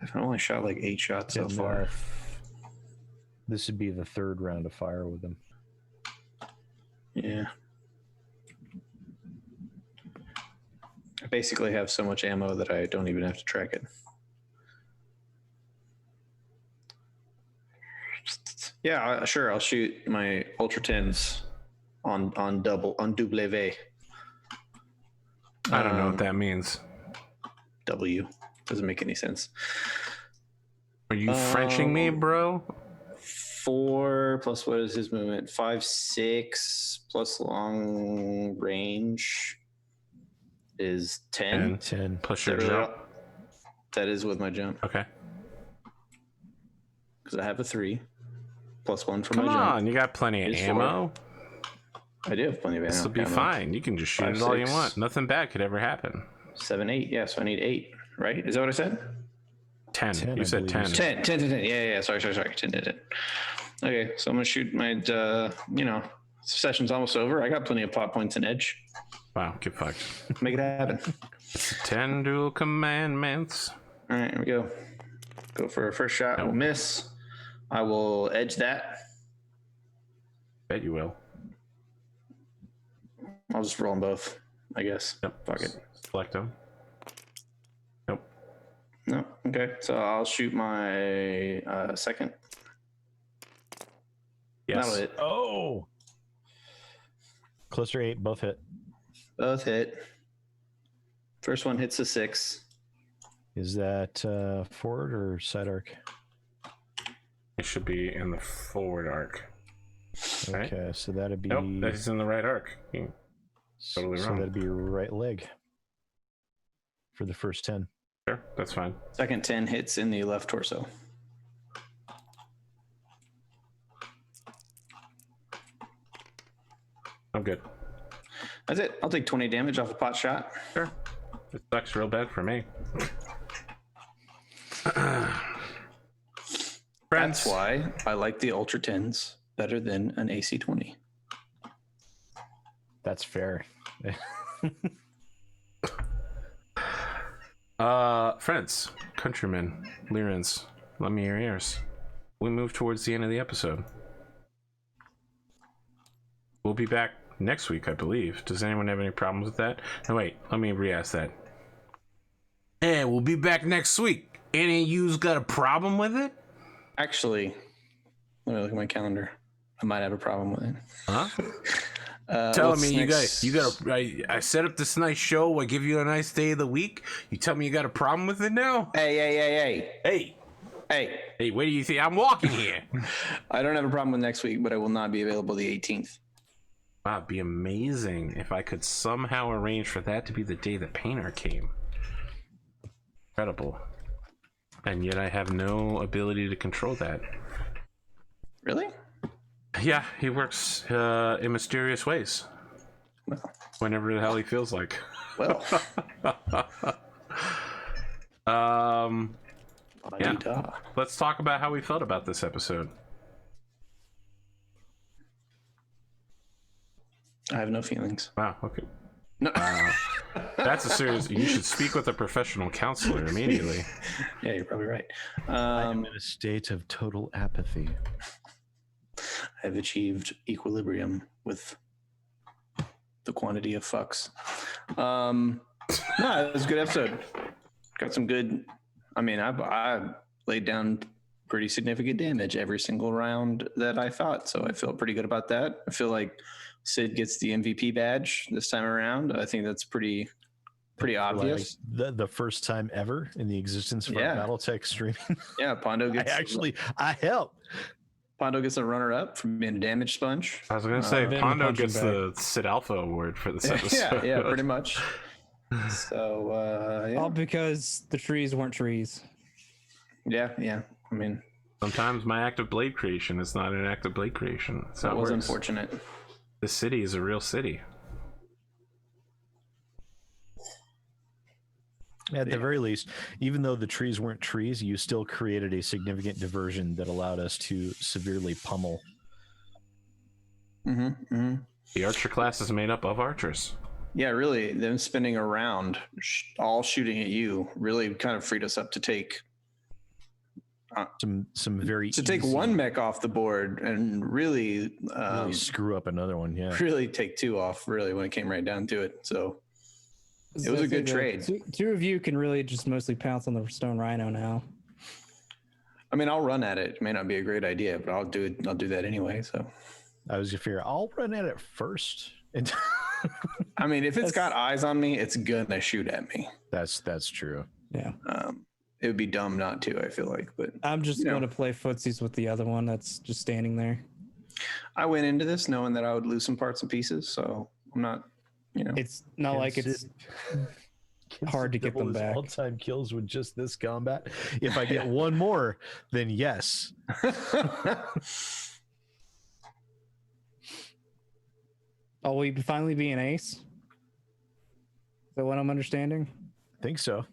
Speaker 3: 5, 6. I've only shot like 8 shots so far.
Speaker 2: This would be the 3rd round of fire with them.
Speaker 3: Yeah. I basically have so much ammo that I don't even have to track it. Yeah, sure. I'll shoot my Ultra 10s on double W.
Speaker 1: I don't know what that means.
Speaker 3: W doesn't make any sense.
Speaker 1: Are you Frenching me, bro?
Speaker 3: 4 plus what is his movement? 5, 6 plus long range is 10.
Speaker 2: 10.
Speaker 1: Plus your jump.
Speaker 3: That is with my jump.
Speaker 1: Okay.
Speaker 3: Because I have a 3 plus 1 for
Speaker 1: Come
Speaker 3: my jump.
Speaker 1: on, you got plenty of
Speaker 3: It's
Speaker 1: ammo.
Speaker 3: 4. I do have plenty of ammo.
Speaker 1: This will be fine. You can just shoot
Speaker 3: 5,
Speaker 1: it all you
Speaker 3: 6.
Speaker 1: want. Nothing bad could ever happen.
Speaker 3: 7, 8. Yeah, so I need 8, right? Is that what I said?
Speaker 1: 10. You said 10.
Speaker 3: 10. Yeah. Sorry. 10. Okay, so I'm gonna shoot my, session's almost over. I got plenty of plot points and edge.
Speaker 1: Wow, get fucked.
Speaker 3: Make it happen.
Speaker 1: 10 dual commandments.
Speaker 3: All right, here we go. Go for a first shot. We'll miss. I will edge that.
Speaker 1: Bet you will.
Speaker 3: I'll just roll them both, I guess.
Speaker 1: Yep.
Speaker 3: Fuck it.
Speaker 1: Select them. Nope.
Speaker 3: No. Okay. So I'll shoot my second.
Speaker 1: Yes.
Speaker 3: That'll hit.
Speaker 2: Oh! Closer 8, both hit.
Speaker 3: Both hit. First one hits a 6.
Speaker 2: Is that forward or side arc?
Speaker 1: It should be in the forward arc. Right?
Speaker 2: Okay, so that'd be.
Speaker 1: Nope, that's in the right arc. You're totally
Speaker 2: so
Speaker 1: wrong.
Speaker 2: that'd be right leg for the first 10.
Speaker 1: Sure, that's fine.
Speaker 3: Second 10 hits in the left torso.
Speaker 1: I'm good.
Speaker 3: That's it. I'll take 20 damage off a pot shot.
Speaker 1: Sure. It sucks real bad for me.
Speaker 3: That's why I like the Ultra 10s better than an AC-20.
Speaker 2: That's fair.
Speaker 1: Friends, countrymen, Lyrans, lend me your ears. We move towards the end of the episode. We'll be back next week, I believe. Does anyone have any problems with that? No, wait, let me re-ask that. Hey, we'll be back next week. Any of you's got a problem with it?
Speaker 3: Actually, let me look at my calendar. I might have a problem with it.
Speaker 1: Huh? Telling me
Speaker 3: next?
Speaker 1: you got I set up this nice show. I give you a nice day of the week. You tell me you got a problem with it now?
Speaker 3: Hey.
Speaker 1: Hey, where do you think I'm walking here?
Speaker 3: I don't have a problem with next week, but I will not be available the 18th.
Speaker 1: Wow, it'd be amazing if I could somehow arrange for that to be the day that Painter came. Incredible. And yet I have no ability to control that.
Speaker 3: Really?
Speaker 1: Yeah, he works in mysterious ways.
Speaker 3: Well.
Speaker 1: Whenever the hell he feels like.
Speaker 3: Well.
Speaker 1: Yeah. Let's talk about how we felt about this episode.
Speaker 3: I have no feelings.
Speaker 1: Wow, okay.
Speaker 3: No.
Speaker 1: That's a serious... You should speak with a professional counselor immediately.
Speaker 3: Yeah, you're probably right.
Speaker 2: I am in a state of total apathy.
Speaker 3: I've achieved equilibrium with the quantity of fucks. No, it was a good episode. Got some good... I mean, I laid down pretty significant damage every single round that I fought, so I feel pretty good about that. I feel like Sid gets the MVP badge this time around. I think that's pretty obvious.
Speaker 2: Like the first time ever in the existence of our Battletech streaming.
Speaker 3: Yeah, Pondo gets...
Speaker 2: I helped.
Speaker 3: Pondo gets a runner-up for being a damage sponge.
Speaker 1: I was going to say, Pondo gets the SidAlpha award for this episode.
Speaker 3: yeah, pretty much. So,
Speaker 4: all because the trees weren't trees.
Speaker 3: Yeah. I mean,
Speaker 1: sometimes my act of blade creation is not an act of blade creation.
Speaker 3: That was unfortunate.
Speaker 1: This city is a real city.
Speaker 2: At the very least, even though the trees weren't trees, you still created a significant diversion that allowed us to severely pummel.
Speaker 3: The
Speaker 1: The archer class is made up of archers.
Speaker 3: Yeah, really, them spinning around, all shooting at you, really kind of freed us up to take
Speaker 2: some very
Speaker 3: take
Speaker 2: easy-
Speaker 3: one mech off the board and really,
Speaker 2: really screw up another one. Yeah,
Speaker 3: really take two off. Really, when it came right down to it, so it was
Speaker 4: I
Speaker 3: a good
Speaker 4: think
Speaker 3: trade.
Speaker 4: Two of you can really just mostly pounce on the stone rhino now.
Speaker 3: I mean, I'll run at it. It may not be a great idea, but I'll do it. I'll do that anyway. So
Speaker 2: I was gonna figure I'll run at it first. And
Speaker 3: I mean, if it's got eyes on me, it's gonna shoot at me.
Speaker 2: that's true.
Speaker 4: Yeah.
Speaker 3: It would be dumb not to, I feel like, but
Speaker 4: I'm just going to play footsies with the other one that's just standing there.
Speaker 3: I went into this knowing that I would lose some parts and pieces, so I'm not,
Speaker 4: It's not like it's hard to get them back.
Speaker 2: All-time kills with just this combat. If I get one more, then yes.
Speaker 4: Oh, will you finally be an ace? Is that what I'm understanding?
Speaker 2: I think so.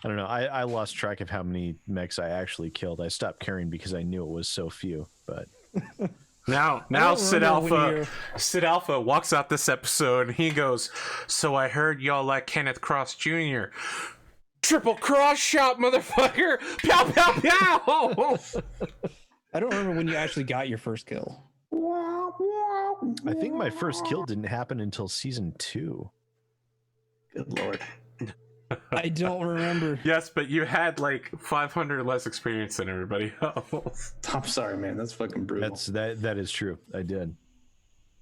Speaker 2: I don't know. I lost track of how many mechs I actually killed. I stopped caring because I knew it was so few. But
Speaker 1: Now SidAlpha walks out this episode and he goes, "So I heard y'all like Kenneth Cross Jr. Triple cross shot, motherfucker! Pow pow pow!"
Speaker 4: I don't remember when you actually got your first kill.
Speaker 2: I think my first kill didn't happen until season 2.
Speaker 3: Good lord.
Speaker 4: I don't remember.
Speaker 1: Yes, but you had like 500 less experience than everybody else.
Speaker 3: I'm sorry, man. That's fucking brutal.
Speaker 2: That is true. I did.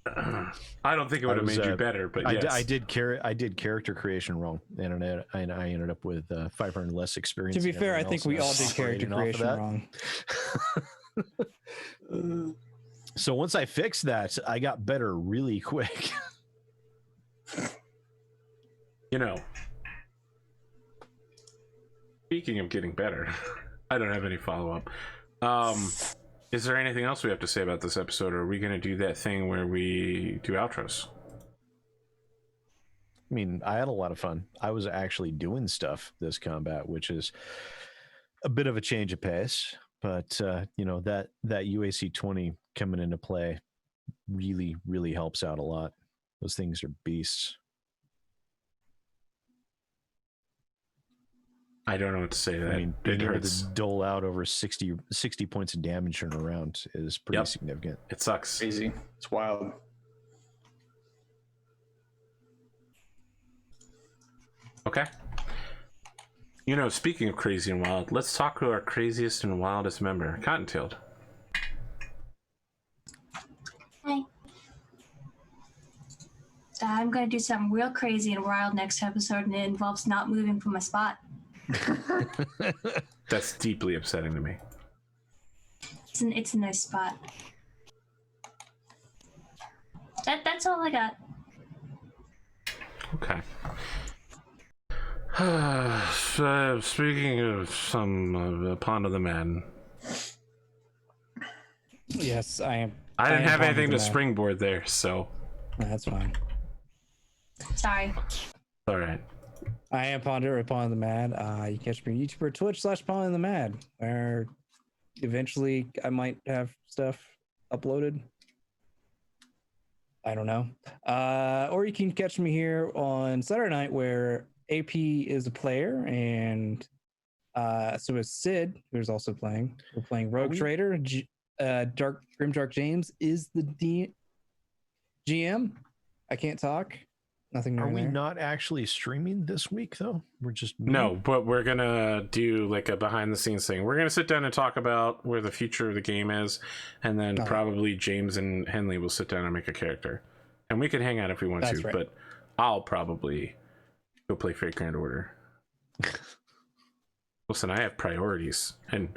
Speaker 1: I don't think it would have made you better, but yes.
Speaker 2: I did character creation wrong, and I ended up with 500 less experience.
Speaker 4: To be
Speaker 2: than
Speaker 4: fair, I
Speaker 2: everyone
Speaker 4: think
Speaker 2: else,
Speaker 4: we
Speaker 2: and I
Speaker 4: all
Speaker 2: was
Speaker 4: did character
Speaker 2: operating off of
Speaker 4: creation wrong.
Speaker 2: So once I fixed that, I got better really quick.
Speaker 1: Speaking of getting better, I don't have any follow-up. Is there anything else we have to say about this episode, or are we going to do that thing where we do outros?
Speaker 2: I mean, I had a lot of fun. I was actually doing stuff this combat, which is a bit of a change of pace. But that UAC 20 coming into play really, really helps out a lot. Those things are beasts.
Speaker 1: I don't know what to say to that.
Speaker 2: I mean,
Speaker 1: It
Speaker 2: being able
Speaker 1: hurts.
Speaker 2: to dole out over 60 points of damage in a round is pretty significant.
Speaker 1: It sucks.
Speaker 3: Crazy. It's wild.
Speaker 1: Okay. Speaking of crazy and wild, let's talk to our craziest and wildest member, Cottontailed.
Speaker 5: Hi. I'm going to do something real crazy and wild next episode, and it involves not moving from my spot.
Speaker 1: That's deeply upsetting to me.
Speaker 5: It's a nice spot. That's all I got.
Speaker 1: Okay. Speaking of some Pondothemad,
Speaker 4: Yes, I am.
Speaker 1: I didn't have anything to
Speaker 4: Pondothemad.
Speaker 1: springboard there, so
Speaker 4: That's fine.
Speaker 5: Sorry.
Speaker 1: all right.
Speaker 4: I am Pondothemad. You catch me on YouTube or Twitch /Pondothemad, where eventually I might have stuff uploaded. I don't know. Or you can catch me here on Saturday night, where AP is a player, and so is Sid, who's also playing. We're playing Rogue Trader. Grimdark James is the GM. I can't talk. Nothing.
Speaker 2: Are
Speaker 4: new
Speaker 2: we
Speaker 4: there.
Speaker 2: not actually streaming this week, though? We're just...
Speaker 1: No, but we're gonna do like a behind the scenes thing. We're gonna sit down and talk about where the future of the game is, and then probably James and Henley will sit down and make a character, and we can hang out if we want
Speaker 4: That's
Speaker 1: to.
Speaker 4: right.
Speaker 1: But I'll probably go play Fate Grand Order. Listen, I have priorities, and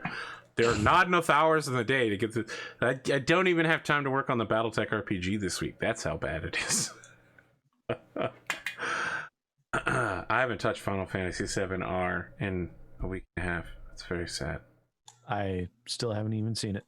Speaker 1: there are not enough hours in the day to get the. I don't even have time to work on the BattleTech RPG this week. That's how bad it is. I haven't touched Final Fantasy VII R in a week and a half. It's very sad.
Speaker 2: I still haven't even seen it.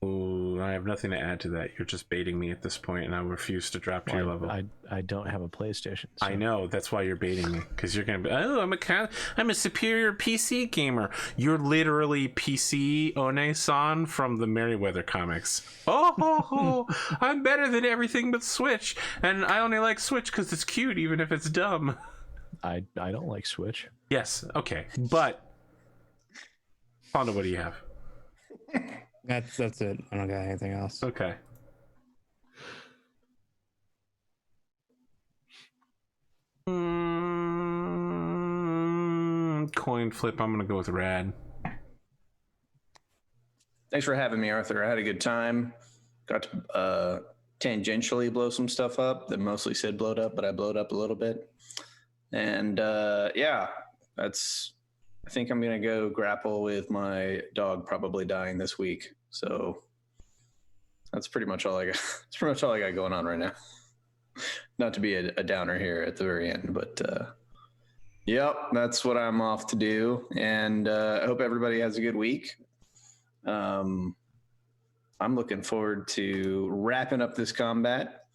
Speaker 1: Ooh, I have nothing to add to that. You're just baiting me at this point, and I refuse to drop to your level.
Speaker 2: I don't have a PlayStation. So.
Speaker 1: I know, that's why you're baiting me, because you're gonna be, oh, I'm a superior PC gamer. You're literally PC One-san from the Merryweather comics. Oh, I'm better than everything but Switch, and I only like Switch because it's cute, even if it's dumb.
Speaker 2: I don't like Switch.
Speaker 1: Yes, okay, but Pondo, what do you have?
Speaker 4: That's it. I don't got anything else.
Speaker 1: Okay. Coin flip. I'm gonna go with Rad.
Speaker 3: Thanks for having me, Arthur. I had a good time. Got to tangentially blow some stuff up that mostly Sid blowed up, but I blowed up a little bit. And yeah, I think I'm gonna go grapple with my dog probably dying this week. So that's pretty much all I got. That's pretty much all I got going on right now. Not to be a downer here at the very end, but yep, that's what I'm off to do. And I hope everybody has a good week. I'm looking forward to wrapping up this combat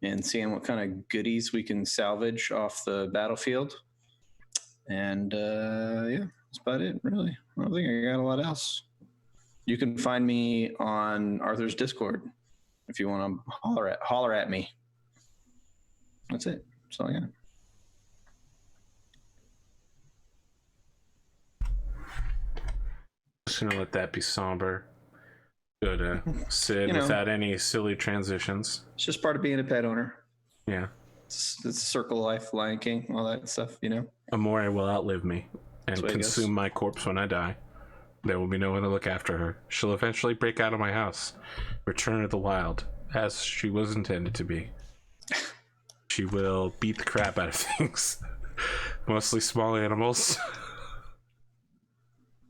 Speaker 3: and seeing what kind of goodies we can salvage off the battlefield. And yeah, that's about it, really. I don't think I got a lot else. You can find me on Arthur's Discord if you want to holler at me. That's it. That's all I got.
Speaker 1: Just gonna let that be somber. Go to Sid without any silly transitions.
Speaker 3: It's just part of being a pet owner.
Speaker 1: Yeah.
Speaker 3: It's a circle of life, Lion King, all that stuff,
Speaker 1: Amore will outlive me and consume my corpse when I die. There will be no one to look after her. She'll eventually break out of my house, return to the wild, as she was intended to be. She will beat the crap out of things, mostly small animals,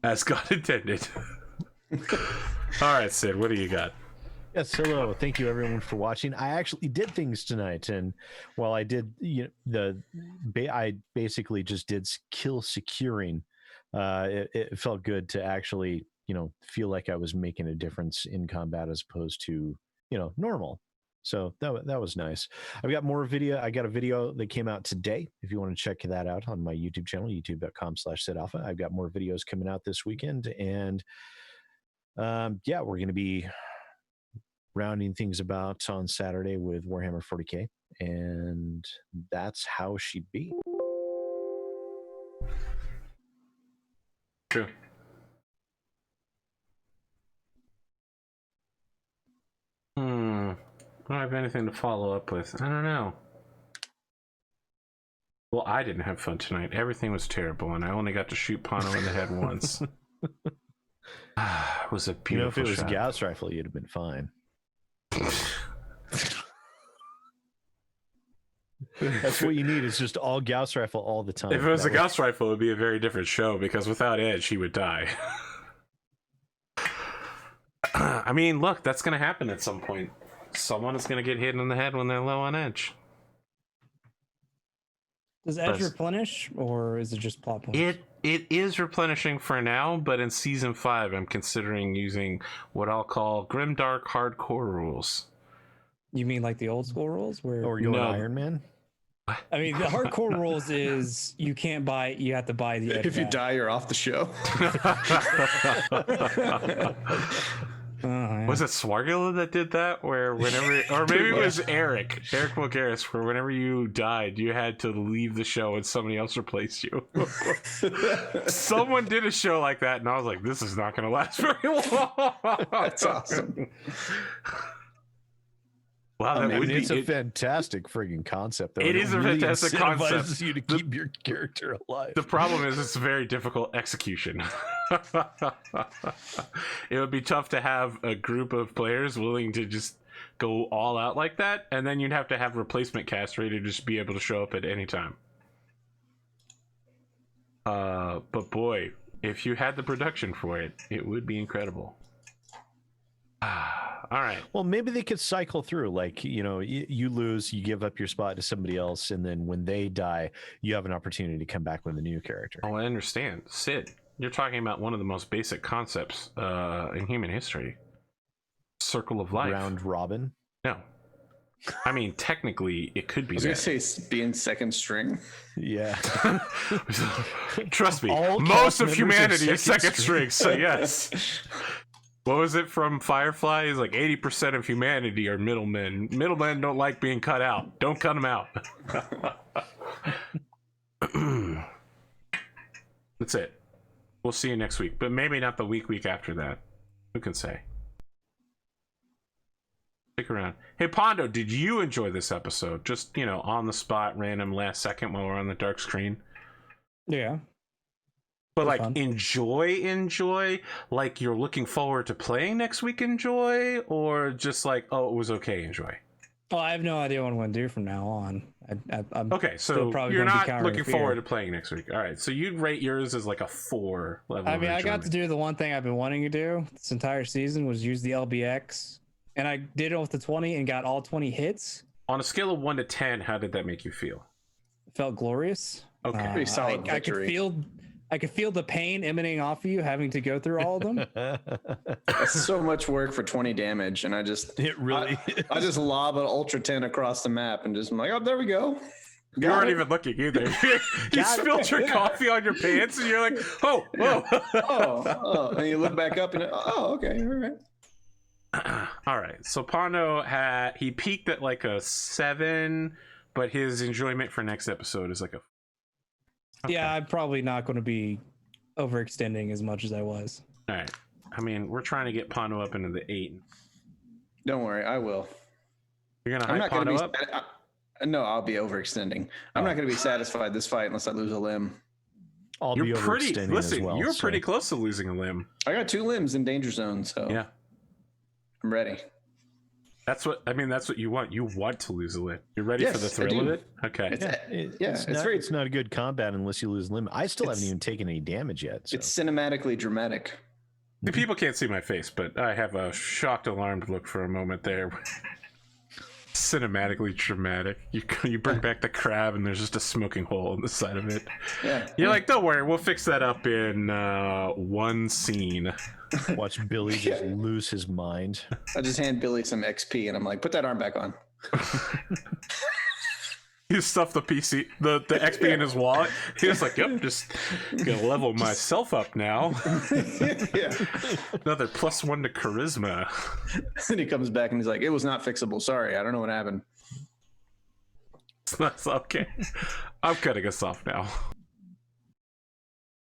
Speaker 1: as God intended. All right, Sid, what do you got?
Speaker 2: Yes, hello. Thank you, everyone, for watching. I actually did things tonight, and while I did, I basically just did kill securing. It felt good to actually, feel like I was making a difference in combat as opposed to, normal. So that was nice. I've got more video. I got a video that came out today. If you want to check that out on my YouTube channel, youtube.com/SidAlpha. I've got more videos coming out this weekend, and yeah, we're going to be rounding things about on Saturday with Warhammer 40K, and that's how she'd be.
Speaker 1: True. I don't have anything to follow up with. I don't know. Well, I didn't have fun tonight. Everything was terrible, and I only got to shoot Pono in the head once. It was a beautiful
Speaker 2: if it was
Speaker 1: shot.
Speaker 2: a Gauss rifle, you'd have been fine. That's what you need, is just all Gauss rifle all the time.
Speaker 1: If it was a Gauss rifle, it would be a very different show, because without edge, he would die. I mean, look, that's going to happen at some point. Someone is going to get hit in the head when they're low on edge.
Speaker 4: Does edge replenish, or is it just plot points?
Speaker 1: It is replenishing for now, but in season 5, I'm considering using what I'll call grimdark hardcore rules.
Speaker 4: You mean like the old school rules, where
Speaker 2: or going Iron Man?
Speaker 4: I mean, the hardcore rules is you can't buy. You have to buy the edge.
Speaker 3: If you die, you're off the show.
Speaker 4: Yeah.
Speaker 1: Was it Swargula that did that? Where whenever, or maybe it was Eric Mulgaris, where whenever you died, you had to leave the show and somebody else replaced you. Someone did a show like that, and I was like, this is not going to last very long.
Speaker 3: That's awesome.
Speaker 1: Wow,
Speaker 2: It's a fantastic friggin' concept, though.
Speaker 1: It is a fantastic concept.
Speaker 2: Incentivizes you to keep your character alive.
Speaker 1: The problem is it's a very difficult execution. It would be tough to have a group of players willing to just go all out like that, and then you'd have to have replacement cast ready to just be able to show up at any time. But boy, if you had the production for it, it would be incredible. All right.
Speaker 2: Well, maybe they could cycle through, like, you lose, you give up your spot to somebody else, and then when they die, you have an opportunity to come back with a new character.
Speaker 1: Oh, I understand. Sid, you're talking about one of the most basic concepts in human history. circle of life.
Speaker 2: Round robin.
Speaker 1: No. I mean, technically, it could be
Speaker 3: I was
Speaker 1: that.
Speaker 3: going to say being second string.
Speaker 2: Yeah.
Speaker 1: Trust me,
Speaker 2: All
Speaker 1: most
Speaker 2: cast
Speaker 1: of
Speaker 2: members
Speaker 1: humanity
Speaker 2: are
Speaker 1: is
Speaker 2: second
Speaker 1: second string, so yes. What was it from Firefly? It's like 80% of humanity are middlemen. Middlemen don't like being cut out. Don't cut them out. That's it. We'll see you next week, but maybe not the week after that. Who can say? Stick around. Hey, Pondo, did you enjoy this episode? Just, on the spot, random last second while we're on the dark screen.
Speaker 4: Yeah.
Speaker 1: But like
Speaker 4: fun.
Speaker 1: enjoy, like you're looking forward to playing next week, enjoy, or just like, oh, it was okay, enjoy.
Speaker 4: Oh, I have no idea what I'm going to do from now on. I'm
Speaker 1: Okay, so
Speaker 4: still probably
Speaker 1: you're
Speaker 4: gonna be
Speaker 1: not
Speaker 4: cowering
Speaker 1: looking
Speaker 4: fear.
Speaker 1: forward to playing next week. All right, so you'd rate yours as like a 4 level.
Speaker 4: I mean,
Speaker 1: of
Speaker 4: I got to
Speaker 1: enjoyment.
Speaker 4: do the one thing I've been wanting to do this entire season was use the LBX, and I did it with the 20 and got all 20 hits.
Speaker 1: On a scale of 1 to 10, how did that make you feel?
Speaker 4: It felt glorious.
Speaker 1: Okay.
Speaker 3: Pretty solid
Speaker 4: I could
Speaker 3: victory.
Speaker 4: feel the pain emanating off of you having to go through all of them.
Speaker 3: That's so much work for 20 damage, and I just I just lob an Ultra 10 across the map and just I'm like, oh, there we go.
Speaker 1: You weren't even looking either. You spilled your coffee on your pants, and you're like, oh, whoa.
Speaker 3: Oh, and you look back up and oh, okay, all right.
Speaker 1: All right, so Pondo he peaked at like a 7, but his enjoyment for next episode is like a. Okay.
Speaker 4: Yeah, I'm probably not going to be overextending as much as I was.
Speaker 1: All right. I mean, we're trying to get Pondo up into the 8.
Speaker 3: Don't worry, I will.
Speaker 1: You're gonna
Speaker 3: I'm
Speaker 1: hype
Speaker 3: not going
Speaker 1: Pondo
Speaker 3: to be.
Speaker 1: up.
Speaker 3: No, I'll be overextending. I'm not going to be satisfied this fight unless I lose a limb.
Speaker 2: I'll
Speaker 1: You're
Speaker 2: be
Speaker 1: pretty.
Speaker 2: overextending
Speaker 1: Listen,
Speaker 2: as well.
Speaker 1: you're
Speaker 2: so-
Speaker 1: pretty close to losing a limb.
Speaker 3: I got 2 limbs in danger zone, so
Speaker 1: Yeah,
Speaker 3: I'm ready.
Speaker 1: that's what I mean. That's what you want. You want to lose a limb. You're ready for
Speaker 3: Yes,
Speaker 1: the
Speaker 3: I
Speaker 1: thrill of
Speaker 3: do.
Speaker 1: it. Okay.
Speaker 3: It's,
Speaker 2: It's
Speaker 3: it's
Speaker 2: not,
Speaker 3: very
Speaker 2: it's not a good combat unless you lose limb. I still haven't
Speaker 3: It's-
Speaker 2: even taken any damage yet. So.
Speaker 3: it's cinematically dramatic.
Speaker 1: The people can't see my face, but I have a shocked, alarmed look for a moment there. Cinematically dramatic. You bring back the crab, and there's just a smoking hole in the side of it.
Speaker 3: Yeah.
Speaker 1: You're like, don't worry, we'll fix that up in one scene.
Speaker 2: Watch Billy just lose his mind.
Speaker 3: I just hand Billy some XP and I'm like, put that arm back on.
Speaker 1: He stuffed the PC, the XP in his wallet. He was like, yep, just gonna level myself up now.
Speaker 3: Yeah.
Speaker 1: Another +1 to charisma.
Speaker 3: And he comes back and he's like, it was not fixable. Sorry, I don't know what happened.
Speaker 1: That's okay. I'm cutting us off now.